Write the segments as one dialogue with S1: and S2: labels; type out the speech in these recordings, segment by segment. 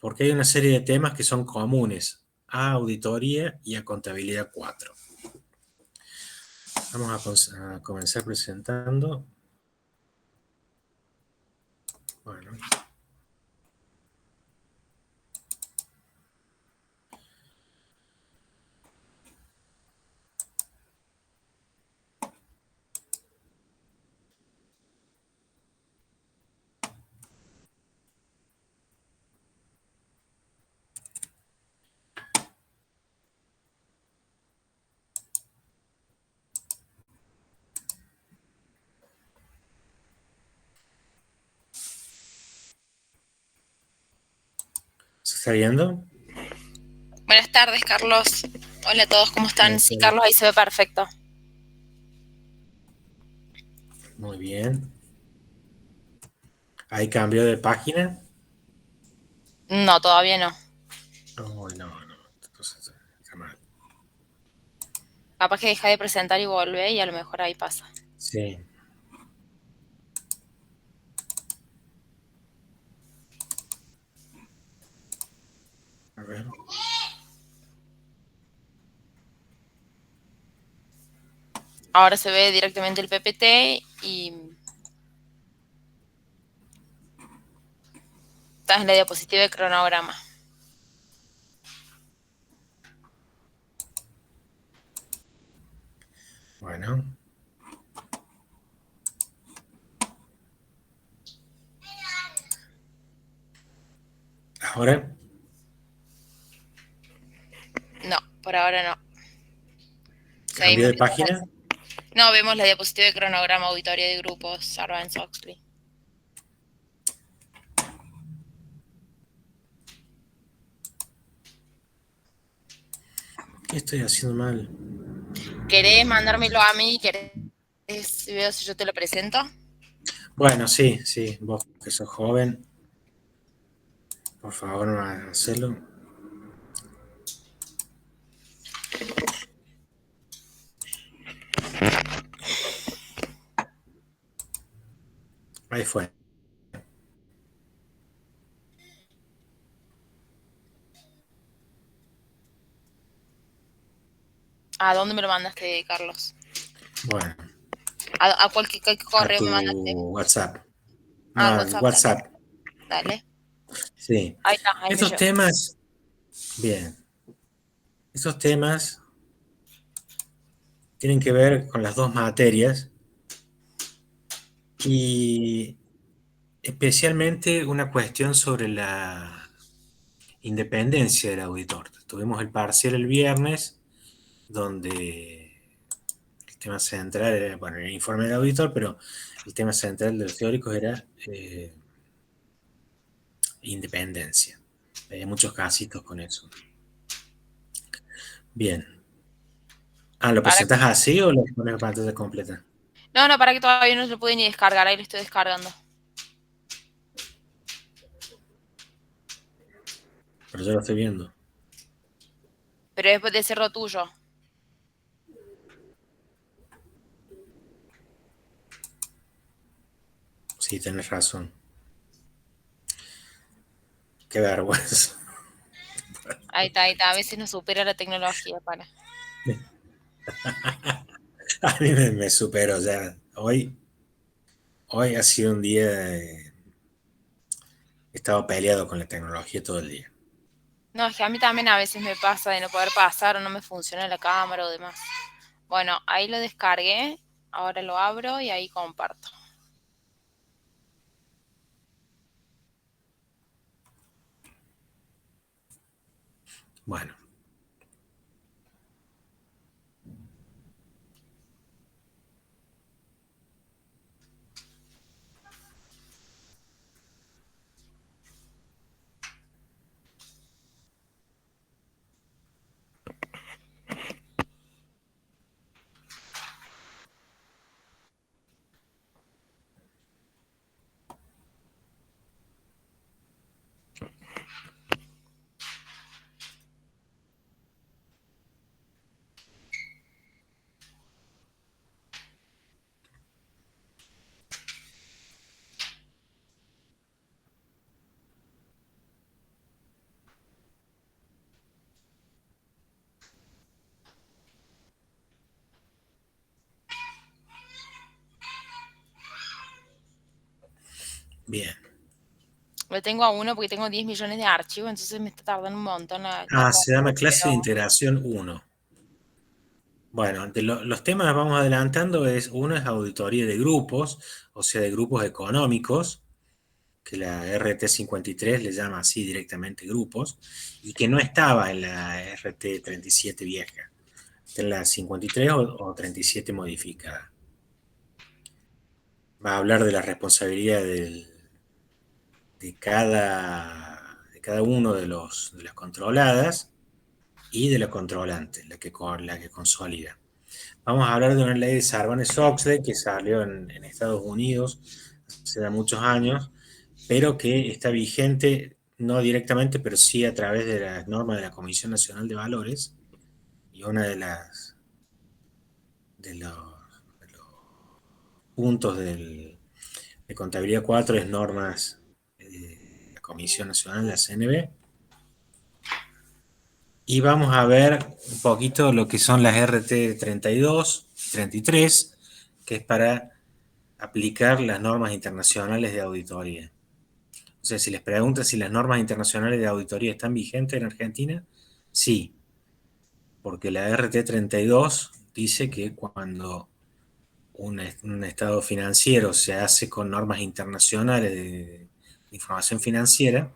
S1: porque hay una serie de temas que son comunes a auditoría y a contabilidad 4. Vamos a comenzar presentando. Bueno. ¿Se está viendo?
S2: Buenas tardes, Carlos. Hola a todos, ¿cómo están? Sí,
S1: Hola.
S2: Carlos, ahí se ve perfecto.
S1: Muy bien. ¿Hay cambio de página?
S2: No, todavía no.
S1: Oh, no. Entonces, está mal.
S2: Capaz que deja de presentar y vuelve y a lo mejor ahí pasa.
S1: Sí. A ver.
S2: Ahora se ve directamente el PPT y estás en la diapositiva de cronograma.
S1: Bueno. Ahora,
S2: No, por ahora no.
S1: cambio
S2: Seguimos
S1: de
S2: viendo
S1: página.
S2: No, vemos la diapositiva de cronograma auditoría de grupos Sarbanes-Oxley.
S1: ¿Qué estoy haciendo mal?
S2: ¿Querés mandármelo a mí? ¿Querés veo si yo te lo presento?
S1: Bueno, sí. Vos que sos joven, por favor, no hacelo. Ahí fue.
S2: ¿A dónde me lo mandaste, Carlos?
S1: Bueno,
S2: ¿A qué
S1: a
S2: correo
S1: tu
S2: me mandaste?
S1: WhatsApp. No,
S2: Ah, al
S1: al
S2: WhatsApp, dale.
S1: WhatsApp.
S2: Dale.
S1: Sí.
S2: Ahí está, ahí me
S1: Estos
S2: llegó.
S1: temas, bien. Estos temas tienen que ver con las dos materias y especialmente una cuestión sobre la independencia del auditor. Tuvimos el parcial el viernes, donde el tema central era, bueno, el informe del auditor, pero el tema central de los teóricos era independencia. Hay muchos casitos con eso. Bien. Ah, ¿lo
S2: Para
S1: presentas así o lo pones en pantalla completa?
S2: No, para que todavía no se lo pude ni descargar, ahí lo estoy descargando.
S1: Pero yo lo estoy viendo.
S2: Pero es de cerro tuyo.
S1: Sí, tenés razón. Qué vergüenza.
S2: Ahí está. A veces nos supera la tecnología, para.
S1: A mí me supero ya. Hoy ha sido un día he estado peleado con la tecnología todo el día.
S2: No, es que a mí también a veces me pasa de no poder pasar o no me funciona la cámara o demás. Bueno, ahí lo descargué. Ahora lo abro y ahí comparto.
S1: Bueno, Bien.
S2: Le tengo a uno porque tengo 10 millones de archivos, entonces me está tardando un montón la
S1: Ah, se
S2: compu,
S1: llama clase
S2: pero
S1: de integración uno. Bueno, los temas que vamos adelantando es, uno es auditoría de grupos, o sea, de grupos económicos, que la RT 53 le llama así directamente grupos, y que no estaba en la RT 37 vieja, en la 53 o 37 modificada. Va a hablar de la responsabilidad de cada uno de las controladas y de la controlante, la que consolida. Vamos a hablar de una ley de Sarbanes-Oxley que salió en Estados Unidos hace ya muchos años, pero que está vigente no directamente, pero sí a través de las normas de la Comisión Nacional de Valores. Y una de los puntos de contabilidad 4 es normas de la Comisión Nacional, la CNB. Y vamos a ver un poquito lo que son las RT 32, 33, que es para aplicar las normas internacionales de auditoría. O sea, si les preguntan si las normas internacionales de auditoría están vigentes en Argentina, sí, porque la RT 32 dice que cuando un estado financiero se hace con normas internacionales de información financiera,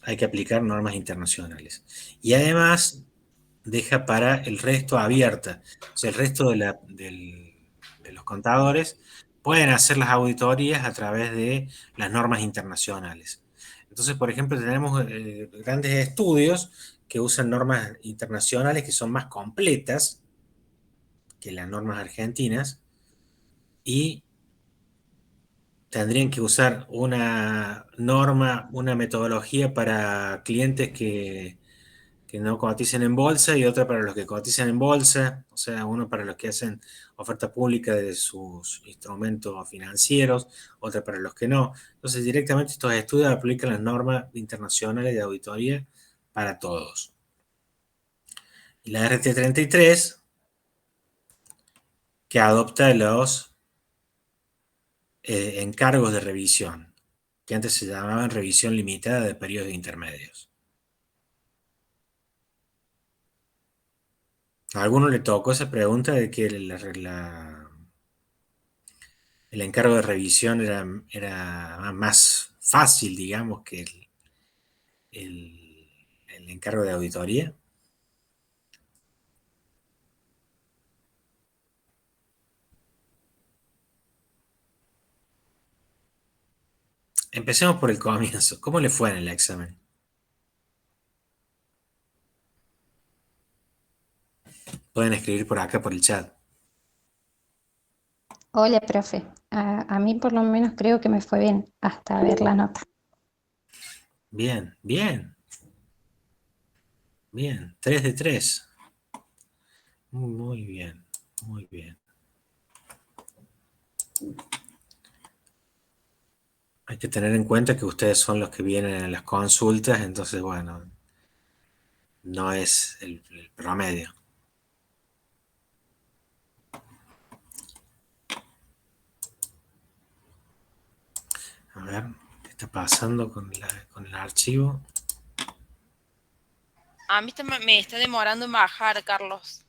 S1: hay que aplicar normas internacionales. Y además deja para el resto abierta. O sea, el resto de los contadores pueden hacer las auditorías a través de las normas internacionales. Entonces, por ejemplo, tenemos grandes estudios que usan normas internacionales que son más completas que las normas argentinas y tendrían que usar una norma, una metodología para clientes que no cotizan en bolsa y otra para los que cotizan en bolsa, o sea, uno para los que hacen oferta pública de sus instrumentos financieros, otra para los que no. Entonces, directamente estos estudios aplican las normas internacionales de auditoría para todos. Y la RT 33, que adopta los encargos de revisión, que antes se llamaban revisión limitada de periodos intermedios. A alguno le tocó esa pregunta de que el encargo de revisión era más fácil, digamos, que el encargo de auditoría. Empecemos por el comienzo. ¿Cómo le fue en el examen? Pueden escribir por acá, por el chat.
S3: Hola, profe. A mí por lo menos creo que me fue bien hasta ver la nota.
S1: Bien, bien, bien. 3 de 3. Muy bien, muy bien. Hay que tener en cuenta que ustedes son los que vienen en las consultas, entonces, bueno, no es el promedio. A ver, ¿qué está pasando con el archivo?
S2: a mí me está demorando en bajar, Carlos.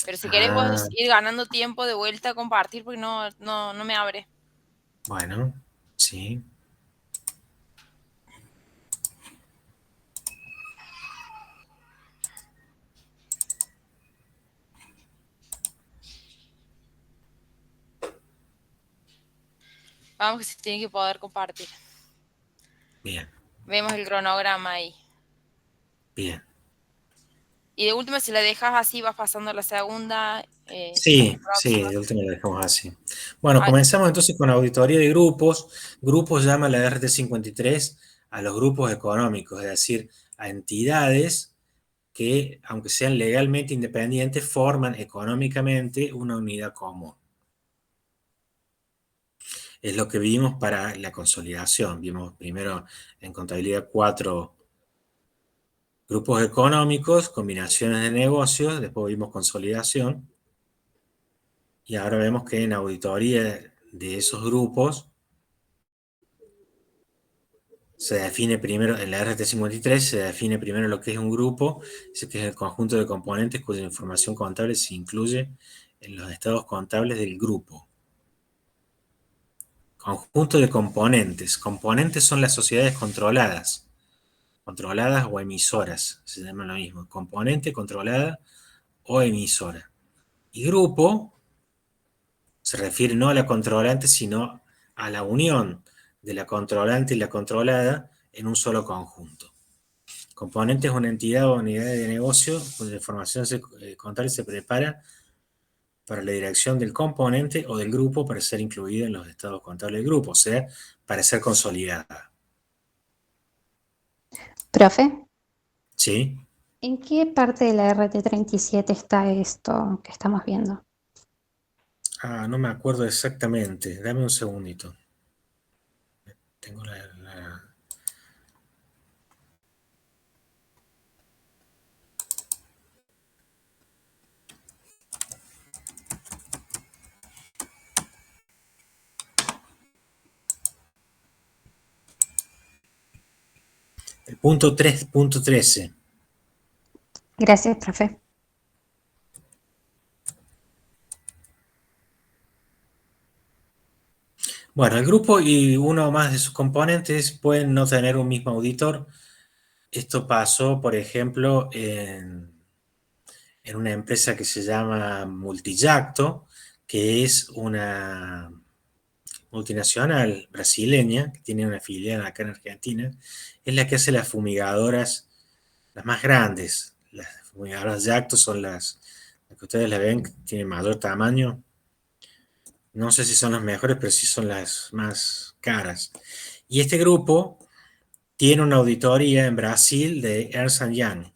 S2: Pero si querés
S1: Ah,
S2: vos ir ganando tiempo de vuelta a compartir porque no me abre.
S1: bueno, sí.
S2: Vamos que se tiene que poder compartir.
S1: Bien,
S2: Vemos el cronograma ahí.
S1: bien.
S2: Y de última, si la dejas así, vas pasando a la segunda, a la
S1: Sí, sí,
S2: próxima.
S1: de último lo dejamos así. Bueno,
S2: Ah,
S1: comenzamos entonces con auditoría de grupos. Grupos llama la RT 53 a los grupos económicos, es decir, a entidades que, aunque sean legalmente independientes, forman económicamente una unidad común. Es lo que vimos para la consolidación. Vimos primero en contabilidad 4 grupos económicos, combinaciones de negocios, después vimos consolidación. Y ahora vemos que en auditoría de esos grupos se define primero, en la RT53 se define primero lo que es un grupo, dice que es el conjunto de componentes cuya información contable se incluye en los estados contables del grupo. Conjunto de componentes. Componentes son las sociedades controladas o emisoras, se llama lo mismo. Componente, controlada o emisora. Y grupo se refiere no a la controlante, sino a la unión de la controlante y la controlada en un solo conjunto. Componente es una entidad o unidad de negocio cuya información contable se prepara para la dirección del componente o del grupo para ser incluida en los estados contables del grupo, o sea, para ser consolidada.
S3: Profe,
S1: ¿Sí?
S3: ¿en qué parte de la RT37 está esto que estamos viendo?
S1: Ah, no me acuerdo exactamente. Dame un segundito. Tengo el punto 3.13.
S3: Gracias, profe.
S1: Bueno, el grupo y uno más de sus componentes pueden no tener un mismo auditor. Esto pasó, por ejemplo, en una empresa que se llama Multijacto, que es una multinacional brasileña, que tiene una filial acá en Argentina, es la que hace las fumigadoras, las más grandes. Las fumigadoras Jacto son las que ustedes la ven, que tienen mayor tamaño. No sé si son las mejores, pero sí son las más caras. Y este grupo tiene una auditoría en Brasil de Ernst Young.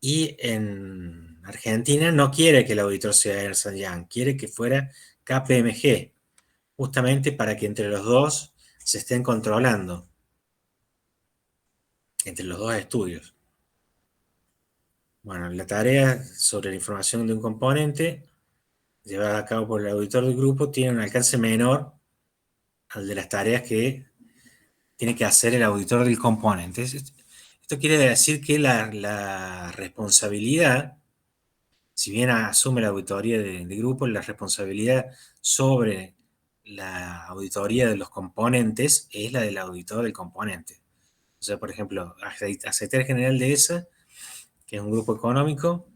S1: Y en Argentina no quiere que el auditor sea Ernst Young, quiere que fuera KPMG, justamente para que entre los dos se estén controlando, entre los dos estudios. Bueno, la tarea sobre la información de un componente, llevada a cabo por el auditor del grupo, tiene un alcance menor al de las tareas que tiene que hacer el auditor del componente. Esto quiere decir que la responsabilidad, si bien asume la auditoría de grupo, la responsabilidad sobre la auditoría de los componentes es la del auditor del componente. O sea, por ejemplo, Secretaría General de ESA, que es un grupo económico,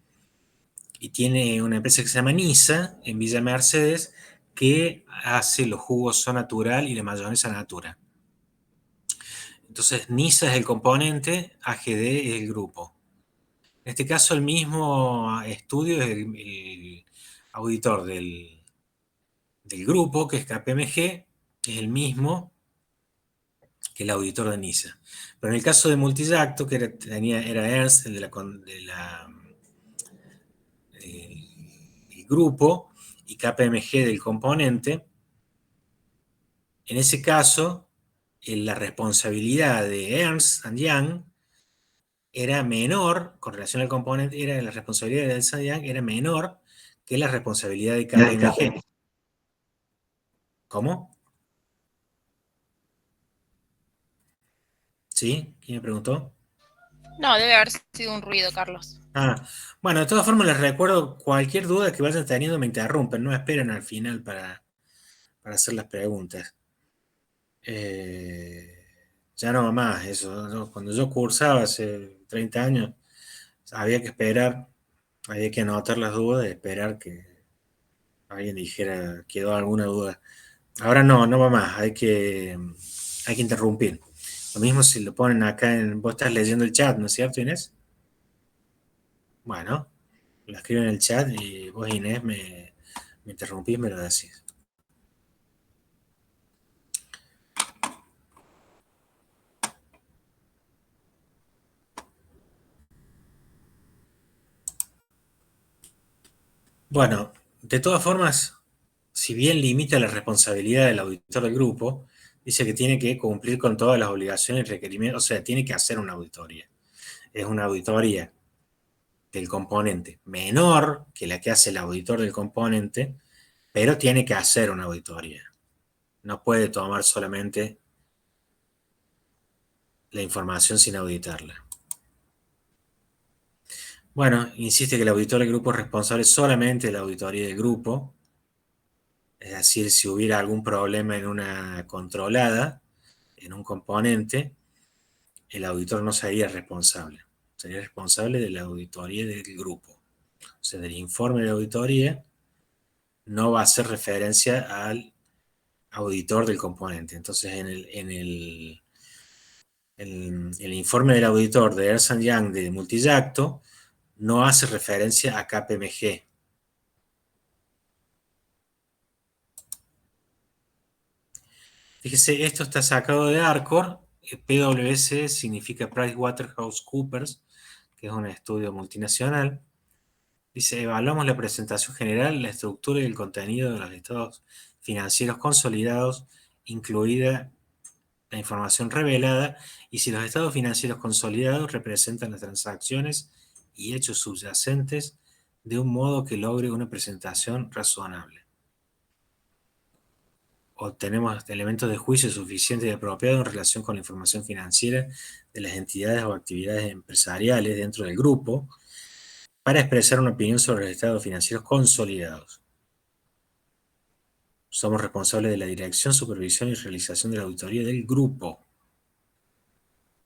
S1: y tiene una empresa que se llama NISA en Villa Mercedes, que hace los jugos So Natural y la mayonesa Natura. Entonces, NISA es el componente, AGD es el grupo. En este caso, el mismo estudio es el auditor del grupo, que es KPMG, es el mismo que el auditor de NISA. Pero en el caso de Multijacto, que era Ernst, el el grupo, y KPMG del componente, en ese caso, la responsabilidad de Ernst Young era menor, con relación al componente, la responsabilidad de Ernst Young era menor que la responsabilidad de KPMG. ¿Cómo? ¿Sí? ¿Quién me preguntó?
S2: No, debe haber sido un ruido, Carlos.
S1: Ah, bueno, de todas formas les recuerdo, cualquier duda que vayan teniendo me interrumpen, no esperen al final para hacer las preguntas. Ya no más eso, ¿no? Cuando yo cursaba hace 30 años, había que esperar, había que anotar las dudas y esperar que alguien dijera, quedó alguna duda. Ahora no, no va más, hay que interrumpir. Lo mismo si lo ponen acá vos estás leyendo el chat, ¿no es cierto, Inés? Bueno, lo escribo en el chat y vos, Inés, me interrumpís, me lo decís. Bueno, de todas formas, si bien limita la responsabilidad del auditor del grupo, dice que tiene que cumplir con todas las obligaciones y requerimientos, o sea, tiene que hacer una auditoría. Es una auditoría del componente menor que la que hace el auditor del componente, pero tiene que hacer una auditoría. No puede tomar solamente la información sin auditarla. Bueno, insiste que el auditor del grupo es responsable solamente de la auditoría del grupo, es decir, si hubiera algún problema en una controlada, en un componente, el auditor no sería responsable de la auditoría del grupo. O sea, del informe de auditoría no va a hacer referencia al auditor del componente. Entonces, el informe del auditor de Ernst Young de Multiyacto no hace referencia a KPMG. Fíjese, esto está sacado de Arcor. PwC significa PricewaterhouseCoopers, que es un estudio multinacional. Dice, evaluamos la presentación general, la estructura y el contenido de los estados financieros consolidados, incluida la información revelada, y si los estados financieros consolidados representan las transacciones y hechos subyacentes de un modo que logre una presentación razonable. Obtenemos elementos de juicio suficientes y apropiados en relación con la información financiera de las entidades o actividades empresariales dentro del grupo para expresar una opinión sobre los estados financieros consolidados. Somos responsables de la dirección, supervisión y realización de la auditoría del grupo.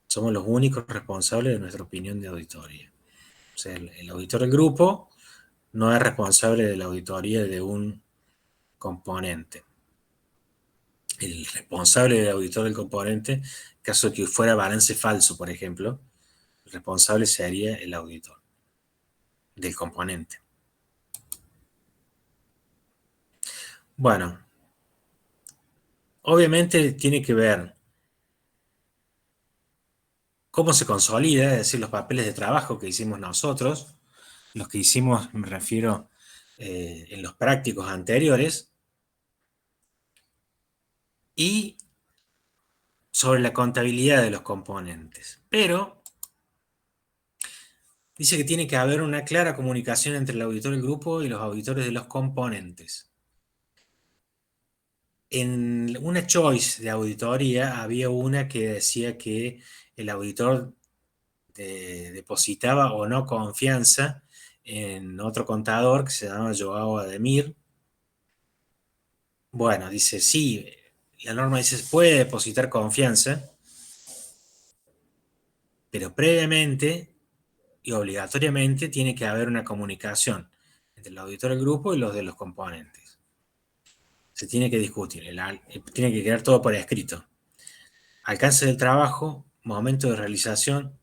S1: Somos los únicos responsables de nuestra opinión de auditoría. O sea, el auditor del grupo no es responsable de la auditoría de un componente. El responsable del auditor del componente, en caso de que fuera balance falso, por ejemplo, el responsable sería el auditor del componente. Bueno, obviamente tiene que ver cómo se consolida, es decir, los papeles de trabajo que hicimos nosotros, los que hicimos, me refiero, en los prácticos anteriores, y sobre la contabilidad de los componentes. Pero dice que tiene que haber una clara comunicación entre el auditor del grupo y los auditores de los componentes. En una choice de auditoría había una que decía que el auditor depositaba o no confianza en otro contador que se llama Joao Ademir. Bueno, dice, sí, la norma dice, se puede depositar confianza, pero previamente y obligatoriamente tiene que haber una comunicación entre el auditor del grupo y los de los componentes. Se tiene que discutir, tiene que quedar todo por escrito. Alcance del trabajo, momento de realización,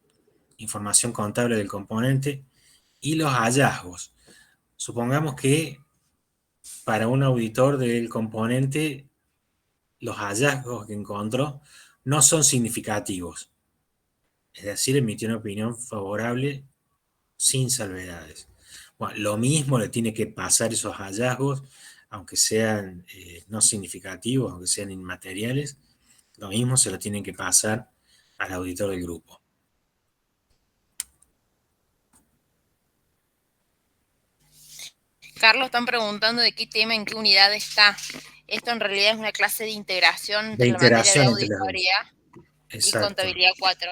S1: información contable del componente y los hallazgos. Supongamos que para un auditor del componente los hallazgos que encontró no son significativos. Es decir, emitió una opinión favorable sin salvedades. Bueno, lo mismo le tiene que pasar esos hallazgos, aunque sean no significativos, aunque sean inmateriales, lo mismo se lo tienen que pasar al auditor del grupo.
S2: Carlos, están preguntando de qué tema, en qué unidad está. Esto en realidad es una clase de integración
S1: De
S2: entre la materia de
S1: integración entre las dos.
S2: auditoría y
S1: Exacto.
S2: contabilidad 4.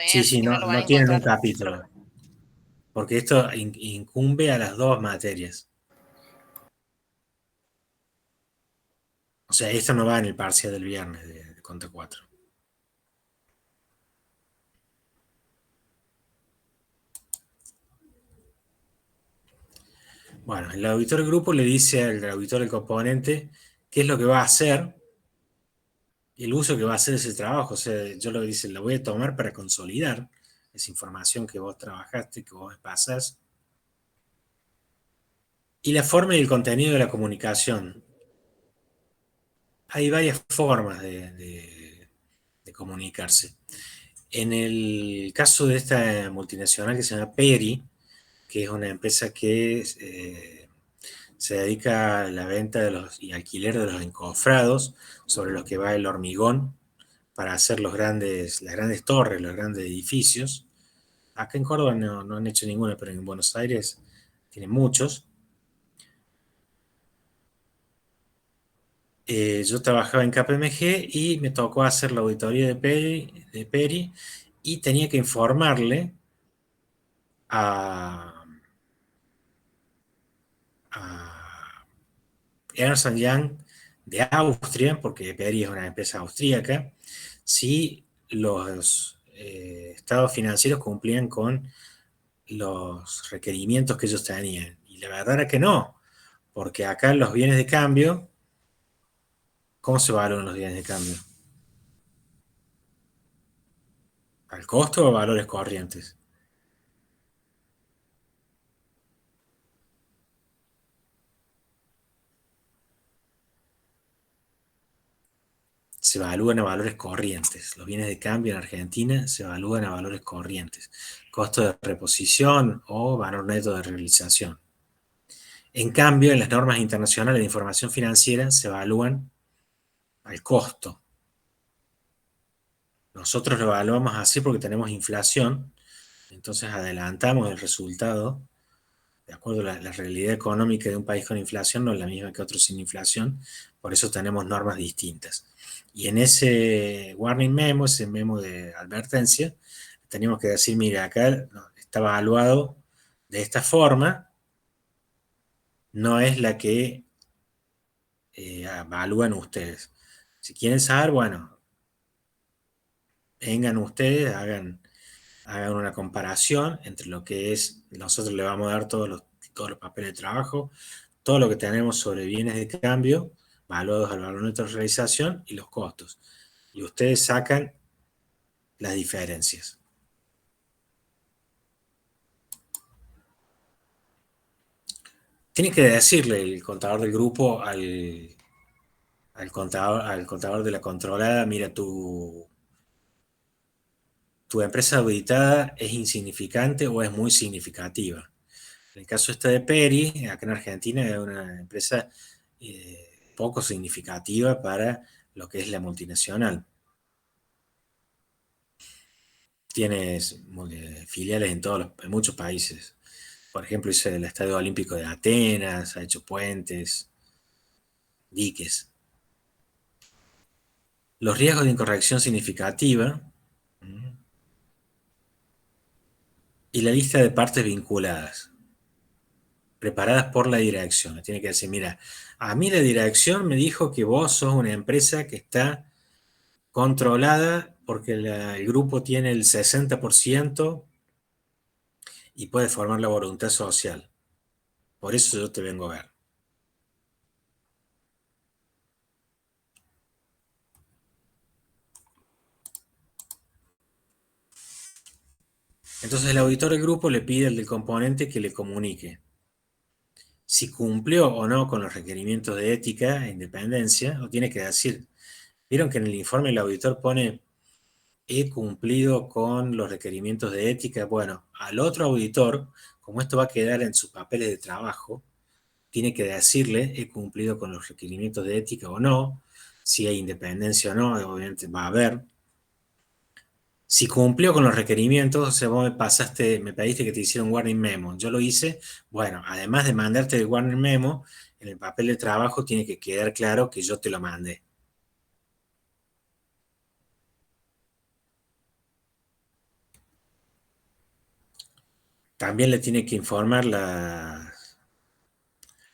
S1: Sí,
S2: Así
S1: sí,
S2: que no
S1: no,
S2: lo van a
S1: no tienen un
S2: encontrar.
S1: capítulo, porque esto incumbe a las dos materias. O sea, esto no va en el parcial del viernes de Conta 4. Bueno, el auditor del grupo le dice al auditor del componente qué es lo que va a hacer y el uso que va a hacer ese trabajo. O sea, yo lo dice, lo voy a tomar para consolidar esa información que vos trabajaste, que vos pasás. Y la forma y el contenido de la comunicación. Hay varias formas de comunicarse. En el caso de esta multinacional que se llama Peri, que es una empresa que se dedica a la venta y alquiler de los encofrados sobre los que va el hormigón para hacer las grandes torres, los grandes edificios. Acá en Córdoba no han hecho ninguna, pero en Buenos Aires tienen muchos. Yo trabajaba en KPMG y me tocó hacer la auditoría de Peri y tenía que informarle a, a Ernst Young de Austria, porque Peri es una empresa austríaca, si los estados financieros cumplían con los requerimientos que ellos tenían. Y la verdad era que no, porque acá los bienes de cambio, ¿cómo se evalúan los bienes de cambio? ¿Al costo o a valores corrientes? Se evalúan a valores corrientes. Los bienes de cambio en Argentina se evalúan a valores corrientes. Costo de reposición o valor neto de realización. En cambio, en las normas internacionales de información financiera se evalúan al costo. Nosotros lo evaluamos así porque tenemos inflación, entonces adelantamos el resultado. De acuerdo a la realidad económica de un país con inflación no es la misma que otro sin inflación, por eso tenemos normas distintas. Y en ese warning memo, ese memo de advertencia, teníamos que decir, mire, acá está evaluado de esta forma, no es la que evalúan ustedes. Si quieren saber, bueno, vengan ustedes, hagan una comparación entre lo que es, nosotros le vamos a dar todos los papeles de trabajo, todo lo que tenemos sobre bienes de cambio, valuados al valor neto de realización y los costos. Y ustedes sacan las diferencias. Tiene que decirle el contador del grupo al contador de la controlada, mira, tu empresa auditada es insignificante o es muy significativa. En el caso este de Peri, acá en Argentina, es una empresa poco significativa para lo que es la multinacional. Tienes filiales en muchos países. Por ejemplo, hizo el Estadio Olímpico de Atenas, ha hecho puentes, diques. Los riesgos de incorrección significativa y la lista de partes vinculadas, preparadas por la dirección. Tiene que decir, mira, a mí la dirección me dijo que vos sos una empresa que está controlada porque el grupo tiene el 60% y puede formar la voluntad social. Por eso yo te vengo a ver. Entonces el auditor del grupo le pide al del componente que le comunique si cumplió o no con los requerimientos de ética e independencia, o tiene que decir, vieron que en el informe el auditor pone, he cumplido con los requerimientos de ética. Bueno, al otro auditor, como esto va a quedar en sus papeles de trabajo, tiene que decirle, he cumplido con los requerimientos de ética o no, si hay independencia o no, obviamente va a haber. Si cumplió con los requerimientos, o sea, vos me pediste que te hiciera un warning memo. Yo lo hice, bueno, además de mandarte el warning memo, en el papel de trabajo tiene que quedar claro que yo te lo mandé. También le tiene que informar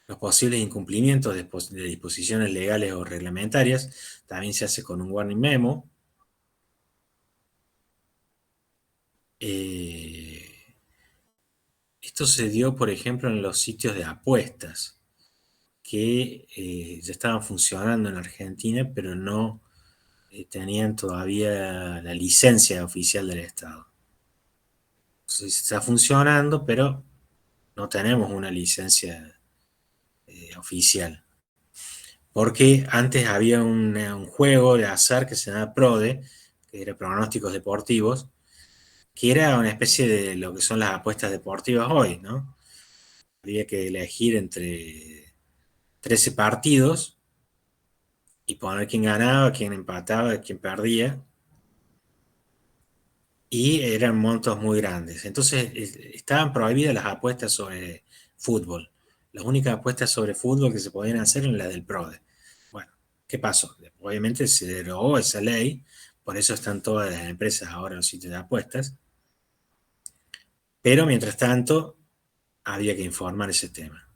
S1: los posibles incumplimientos de disposiciones legales o reglamentarias. También se hace con un warning memo. Esto se dio, por ejemplo, en los sitios de apuestas, que ya estaban funcionando en Argentina, pero no tenían todavía la licencia oficial del Estado. Entonces, está funcionando, pero no tenemos una licencia oficial. Porque antes había un juego de azar que se llama PRODE, que era pronósticos deportivos, que era una especie de lo que son las apuestas deportivas hoy, ¿no? Había que elegir entre 13 partidos y poner quién ganaba, quién empataba, quién perdía. Y eran montos muy grandes. Entonces estaban prohibidas las apuestas sobre fútbol. Las únicas apuestas sobre fútbol que se podían hacer eran las del PRODE. Bueno, ¿Qué pasó? Obviamente se derogó esa ley, por eso están todas las empresas ahora en los sitios de apuestas, pero mientras tanto había que informar ese tema.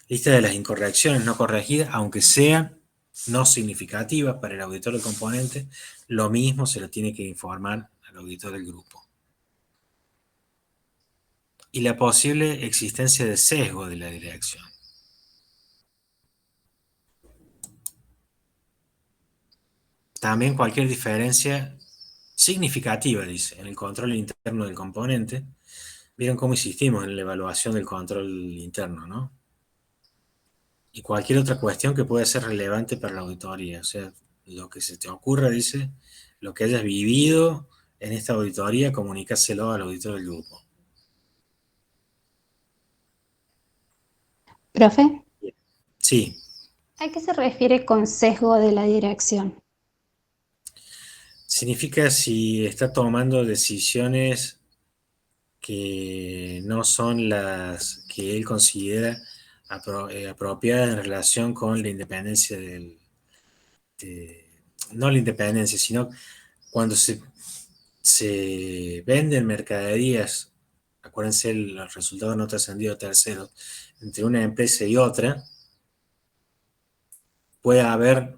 S1: Lista de las incorrecciones no corregidas, aunque sean no significativas para el auditor del componente, lo mismo se lo tiene que informar al auditor del grupo. Y la posible existencia de sesgo de la dirección. También cualquier diferencia significativa, dice, en el control interno del componente. Vieron cómo insistimos en la evaluación del control interno, ¿no? Y cualquier otra cuestión que pueda ser relevante para la auditoría. O sea, lo que se te ocurra, dice, lo que hayas vivido en esta auditoría, comunícaselo al auditor del grupo.
S3: Profe,
S1: Sí,
S3: ¿a qué se refiere con sesgo de la dirección?
S1: significa si está tomando decisiones que no son las que él considera apropiadas en relación con la independencia no la independencia, sino cuando se venden mercaderías, acuérdense los resultados no trascendidos terceros, entre una empresa y otra, puede haber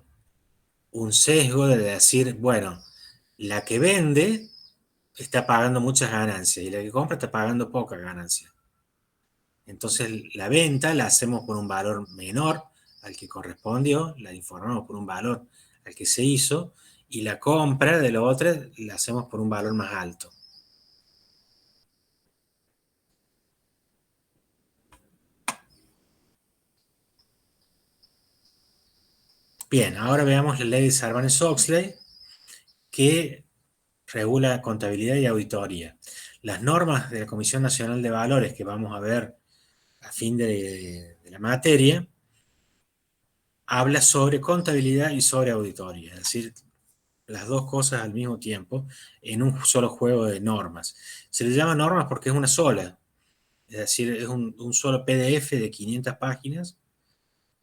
S1: un sesgo de decir, bueno, la que vende está pagando muchas ganancias y la que compra está pagando pocas ganancias. Entonces la venta la hacemos por un valor menor al que correspondió, la informamos por un valor al que se hizo, y la compra de la otra la hacemos por un valor más alto. Bien, ahora veamos la ley de Sarbanes-Oxley, que regula contabilidad y auditoría. Las normas de la Comisión Nacional de Valores que vamos a ver a fin de la materia, habla sobre contabilidad y sobre auditoría, es decir, las dos cosas al mismo tiempo en un solo juego de normas. Se le llama normas porque es una sola, es decir, es un solo PDF de 500 páginas,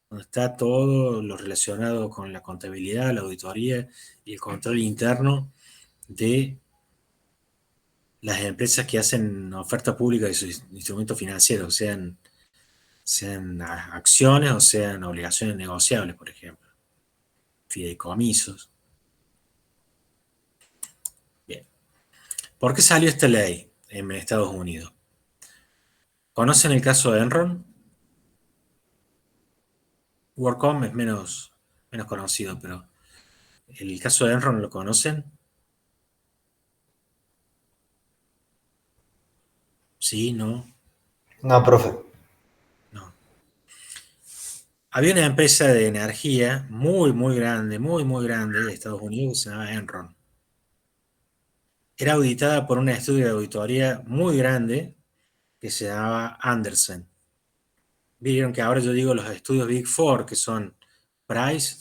S1: donde está todo lo relacionado con la contabilidad, la auditoría y el control interno de las empresas que hacen oferta pública de sus instrumentos financieros, sean acciones o sean obligaciones negociables, por ejemplo, fideicomisos. Bien. ¿Por qué salió esta ley en Estados Unidos? ¿Conocen el caso de Enron? WorldCom es menos conocido, pero el caso de Enron lo conocen. Sí, no,
S4: No, profe.
S1: no. Había una empresa de energía muy grande, muy grande de Estados Unidos que se llamaba Enron. Era auditada por un estudio de auditoría muy grande que se llamaba Andersen. Vieron que ahora yo digo los estudios Big Four, que son Price,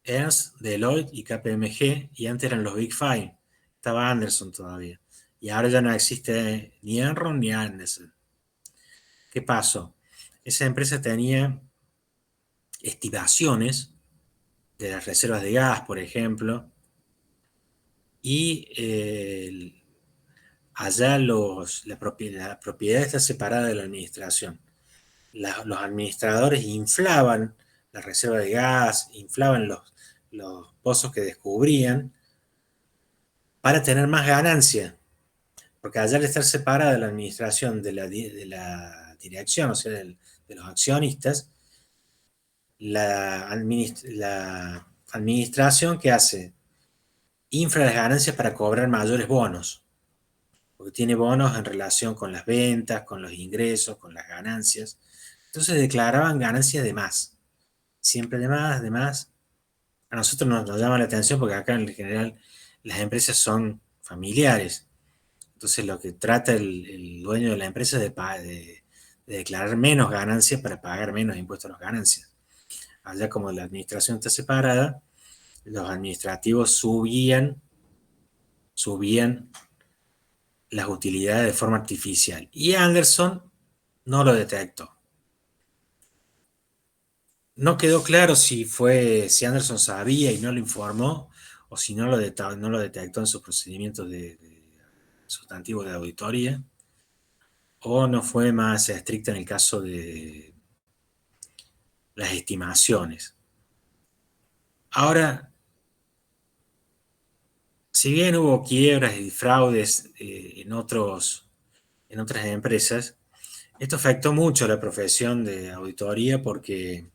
S1: Ernst, Deloitte y KPMG, y antes eran los Big Five. Estaba Anderson todavía. Y ahora ya no existe ni Enron ni Andersen. ¿Qué pasó? Esa empresa tenía estimaciones de las reservas de gas, por ejemplo, y allá la propiedad está separada de la administración. Los administradores inflaban la reserva de gas, inflaban los pozos que descubrían para tener más ganancia, porque allá al estar separada la administración de la dirección, o sea, de los accionistas, la administración que hace infla las ganancias para cobrar mayores bonos, porque tiene bonos en relación con las ventas, con los ingresos, con las ganancias. Entonces declaraban ganancias de más, siempre de más, de más. A nosotros nos llama la atención porque acá en general las empresas son familiares. Entonces lo que trata el dueño de la empresa es de declarar menos ganancias para pagar menos impuestos a las ganancias. Allá como la administración está separada, los administrativos subían las utilidades de forma artificial. Y Anderson no lo detectó. No quedó claro si Anderson sabía y no lo informó, o si no lo detectó en sus procedimientos de sustantivo de auditoría, o no fue más estricta en el caso de las estimaciones. Ahora, si bien hubo quiebras y fraudes en otras empresas, esto afectó mucho a la profesión de auditoría porque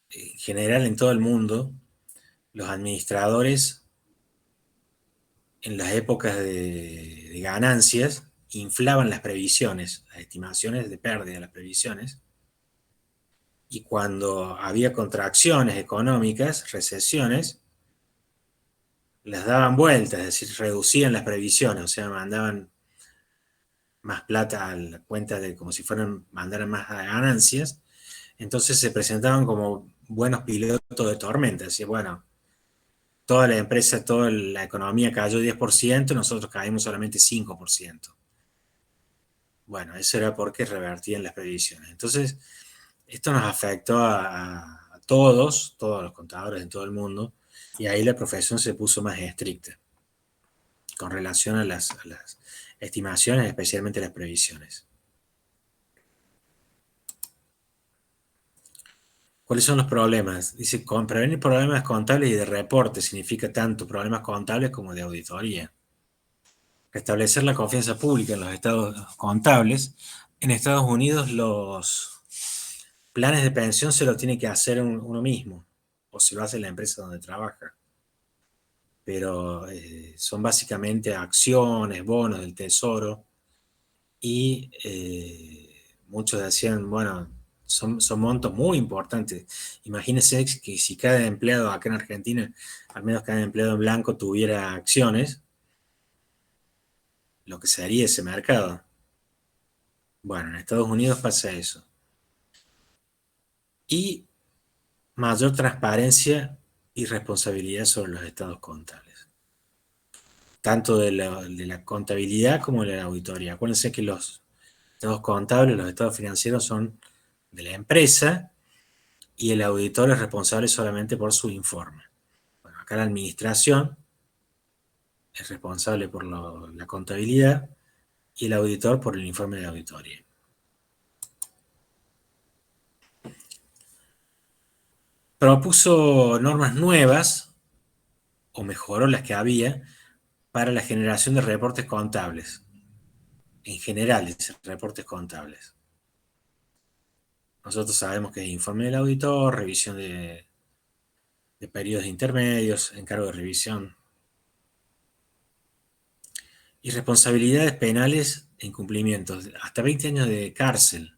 S1: en general en todo el mundo los administradores en las épocas de ganancias inflaban las previsiones, las estimaciones de pérdida, las previsiones, y cuando había contracciones económicas, recesiones, las daban vueltas, es decir, reducían las previsiones, o sea, mandaban más plata a la cuenta de como si mandaran más ganancias, entonces se presentaban como buenos pilotos de tormenta, decía, bueno, toda la empresa, toda la economía cayó 10%, nosotros caímos solamente 5%. Bueno, eso era porque revertían las previsiones. Entonces, esto nos afectó a todos los contadores en todo el mundo, y ahí la profesión se puso más estricta con relación a las estimaciones, especialmente las previsiones. ¿Cuáles son los problemas? Dice, prevenir problemas contables y de reporte significa tanto problemas contables como de auditoría. Restablecer la confianza pública en los estados contables. En Estados Unidos los planes de pensión se lo tiene que hacer uno mismo, o se lo hace la empresa donde trabaja. Pero son básicamente acciones, bonos del tesoro, y muchos decían, bueno, son montos muy importantes. Imagínense que si cada empleado acá en Argentina, al menos cada empleado en blanco tuviera acciones, lo que sería ese mercado. Bueno, en Estados Unidos pasa eso. Y mayor transparencia y responsabilidad sobre los estados contables, tanto de la contabilidad como de la auditoría. Acuérdense que los estados contables, los estados financieros son de la empresa, y el auditor es responsable solamente por su informe. Bueno, acá la administración es responsable por la contabilidad y el auditor por el informe de auditoría. Propuso normas nuevas, o mejoró las que había, para la generación de reportes contables. En general, reportes contables. Nosotros sabemos que es informe del auditor, revisión de periodos intermedios, encargo de revisión, y responsabilidades penales en cumplimientos, hasta 20 años de cárcel,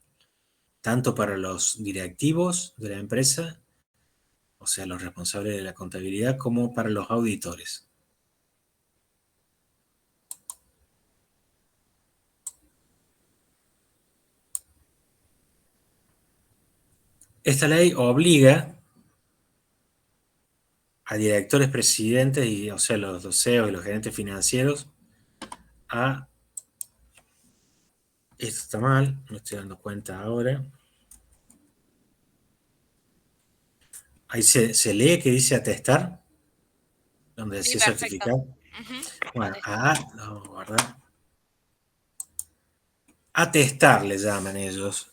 S1: tanto para los directivos de la empresa, o sea, los responsables de la contabilidad, como para los auditores. Esta ley obliga a directores, presidentes, y, o sea, los CEOs y los gerentes financieros a... Esto está mal, me estoy dando cuenta ahora. Ahí se lee que dice atestar, donde
S2: Sí,
S1: decía
S2: perfecto.
S1: certificar.
S2: Ujú.
S1: Bueno, atestar le llaman ellos.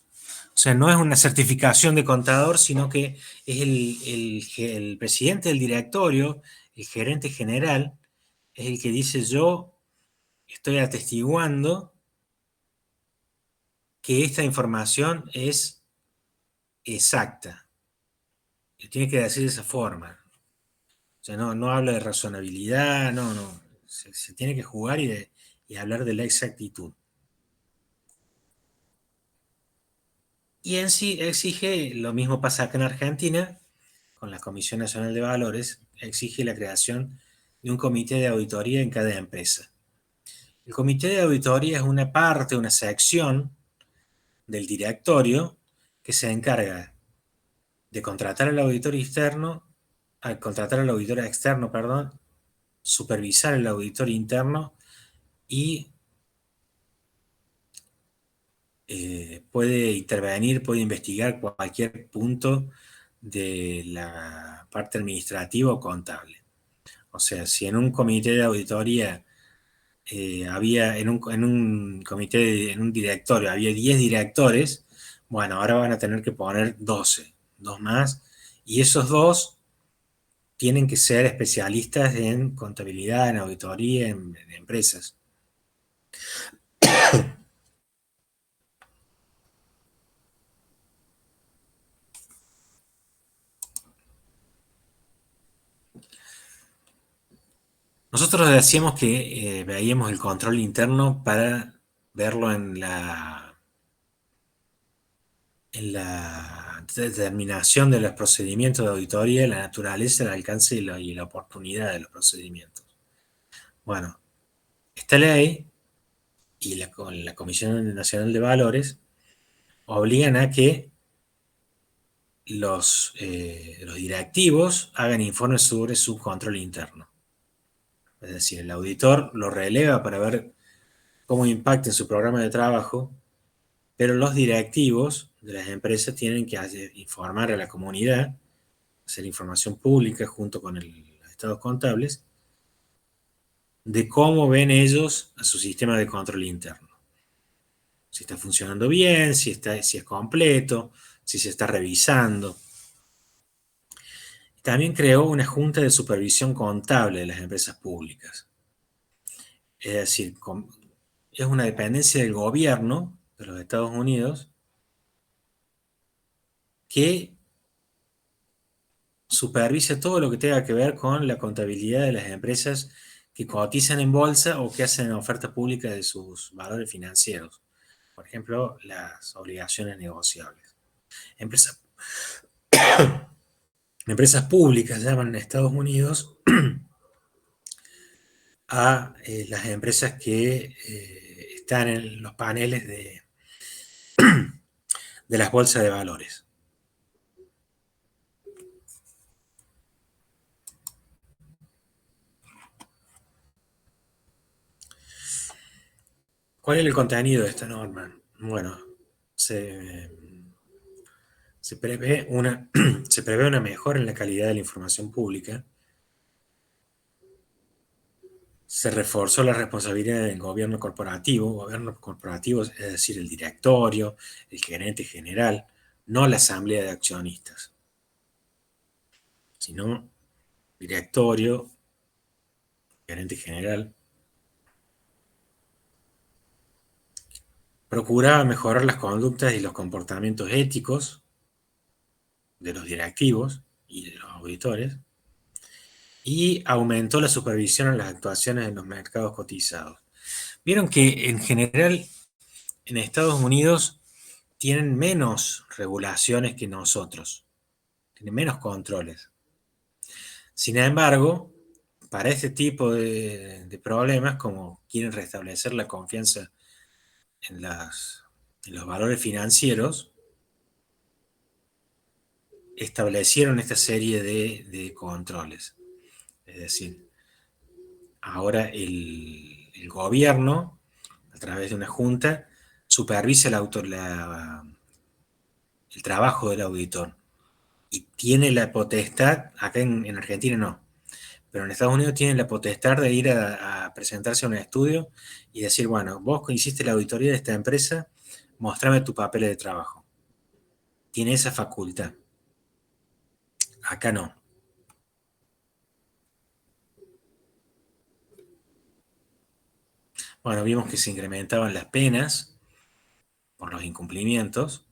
S1: O sea, no es una certificación de contador, sino que es el presidente del directorio, el gerente general, es el que dice: yo estoy atestiguando que esta información es exacta. Y tiene que decir de esa forma. O sea, no habla de razonabilidad, no. Se tiene que jugar y hablar de la exactitud. Y en sí exige, lo mismo pasa acá en Argentina, con la Comisión Nacional de Valores, exige la creación de un comité de auditoría en cada empresa. El comité de auditoría es una parte, una sección del directorio que se encarga de contratar al auditor externo, perdón, supervisar al auditor interno y puede intervenir, puede investigar cualquier punto de la parte administrativa o contable. O sea, si en un comité de auditoría había, en un comité, en un directorio, había 10 directores, bueno, ahora van a tener que poner 12, dos más, y esos dos tienen que ser especialistas en contabilidad, en auditoría, en empresas. Nosotros decíamos que veíamos el control interno para verlo en la determinación de los procedimientos de auditoría, la naturaleza, el alcance y la oportunidad de los procedimientos. Bueno, esta ley y la Comisión Nacional de Valores obligan a que los directivos hagan informes sobre su control interno. Es decir, el auditor lo releva para ver cómo impacta en su programa de trabajo, pero los directivos de las empresas tienen que informar a la comunidad, hacer información pública junto con los estados contables, de cómo ven ellos a su sistema de control interno. Si está funcionando bien, si es completo, si se está revisando. También creó una junta de supervisión contable de las empresas públicas. Es decir, es una dependencia del gobierno de los Estados Unidos que supervisa todo lo que tenga que ver con la contabilidad de las empresas que cotizan en bolsa o que hacen oferta pública de sus valores financieros. Por ejemplo, las obligaciones negociables. Empresas, empresas públicas llaman en Estados Unidos a las empresas que están en los paneles de las bolsas de valores. ¿Cuál es el contenido de esta norma? Bueno, se prevé una mejora en la calidad de la información pública. Se reforzó la responsabilidad del gobierno corporativo, es decir, el directorio, el gerente general, no la asamblea de accionistas, sino directorio, gerente general. Procuraba mejorar las conductas y los comportamientos éticos de los directivos y de los auditores, y aumentó la supervisión en las actuaciones en los mercados cotizados. Vieron que en general en Estados Unidos tienen menos regulaciones que nosotros, tienen menos controles. Sin embargo, para este tipo de problemas, como quieren restablecer la confianza en los valores financieros, establecieron esta serie de controles. Es decir, ahora el gobierno, a través de una junta, supervisa el trabajo del auditor y tiene la potestad, acá en Argentina no, pero en Estados Unidos tiene la potestad de ir a presentarse a un estudio y decir, bueno, vos hiciste la auditoría de esta empresa, mostrame tu papel de trabajo. Tiene esa facultad. Acá no. Bueno, vimos que se incrementaban las penas por los incumplimientos.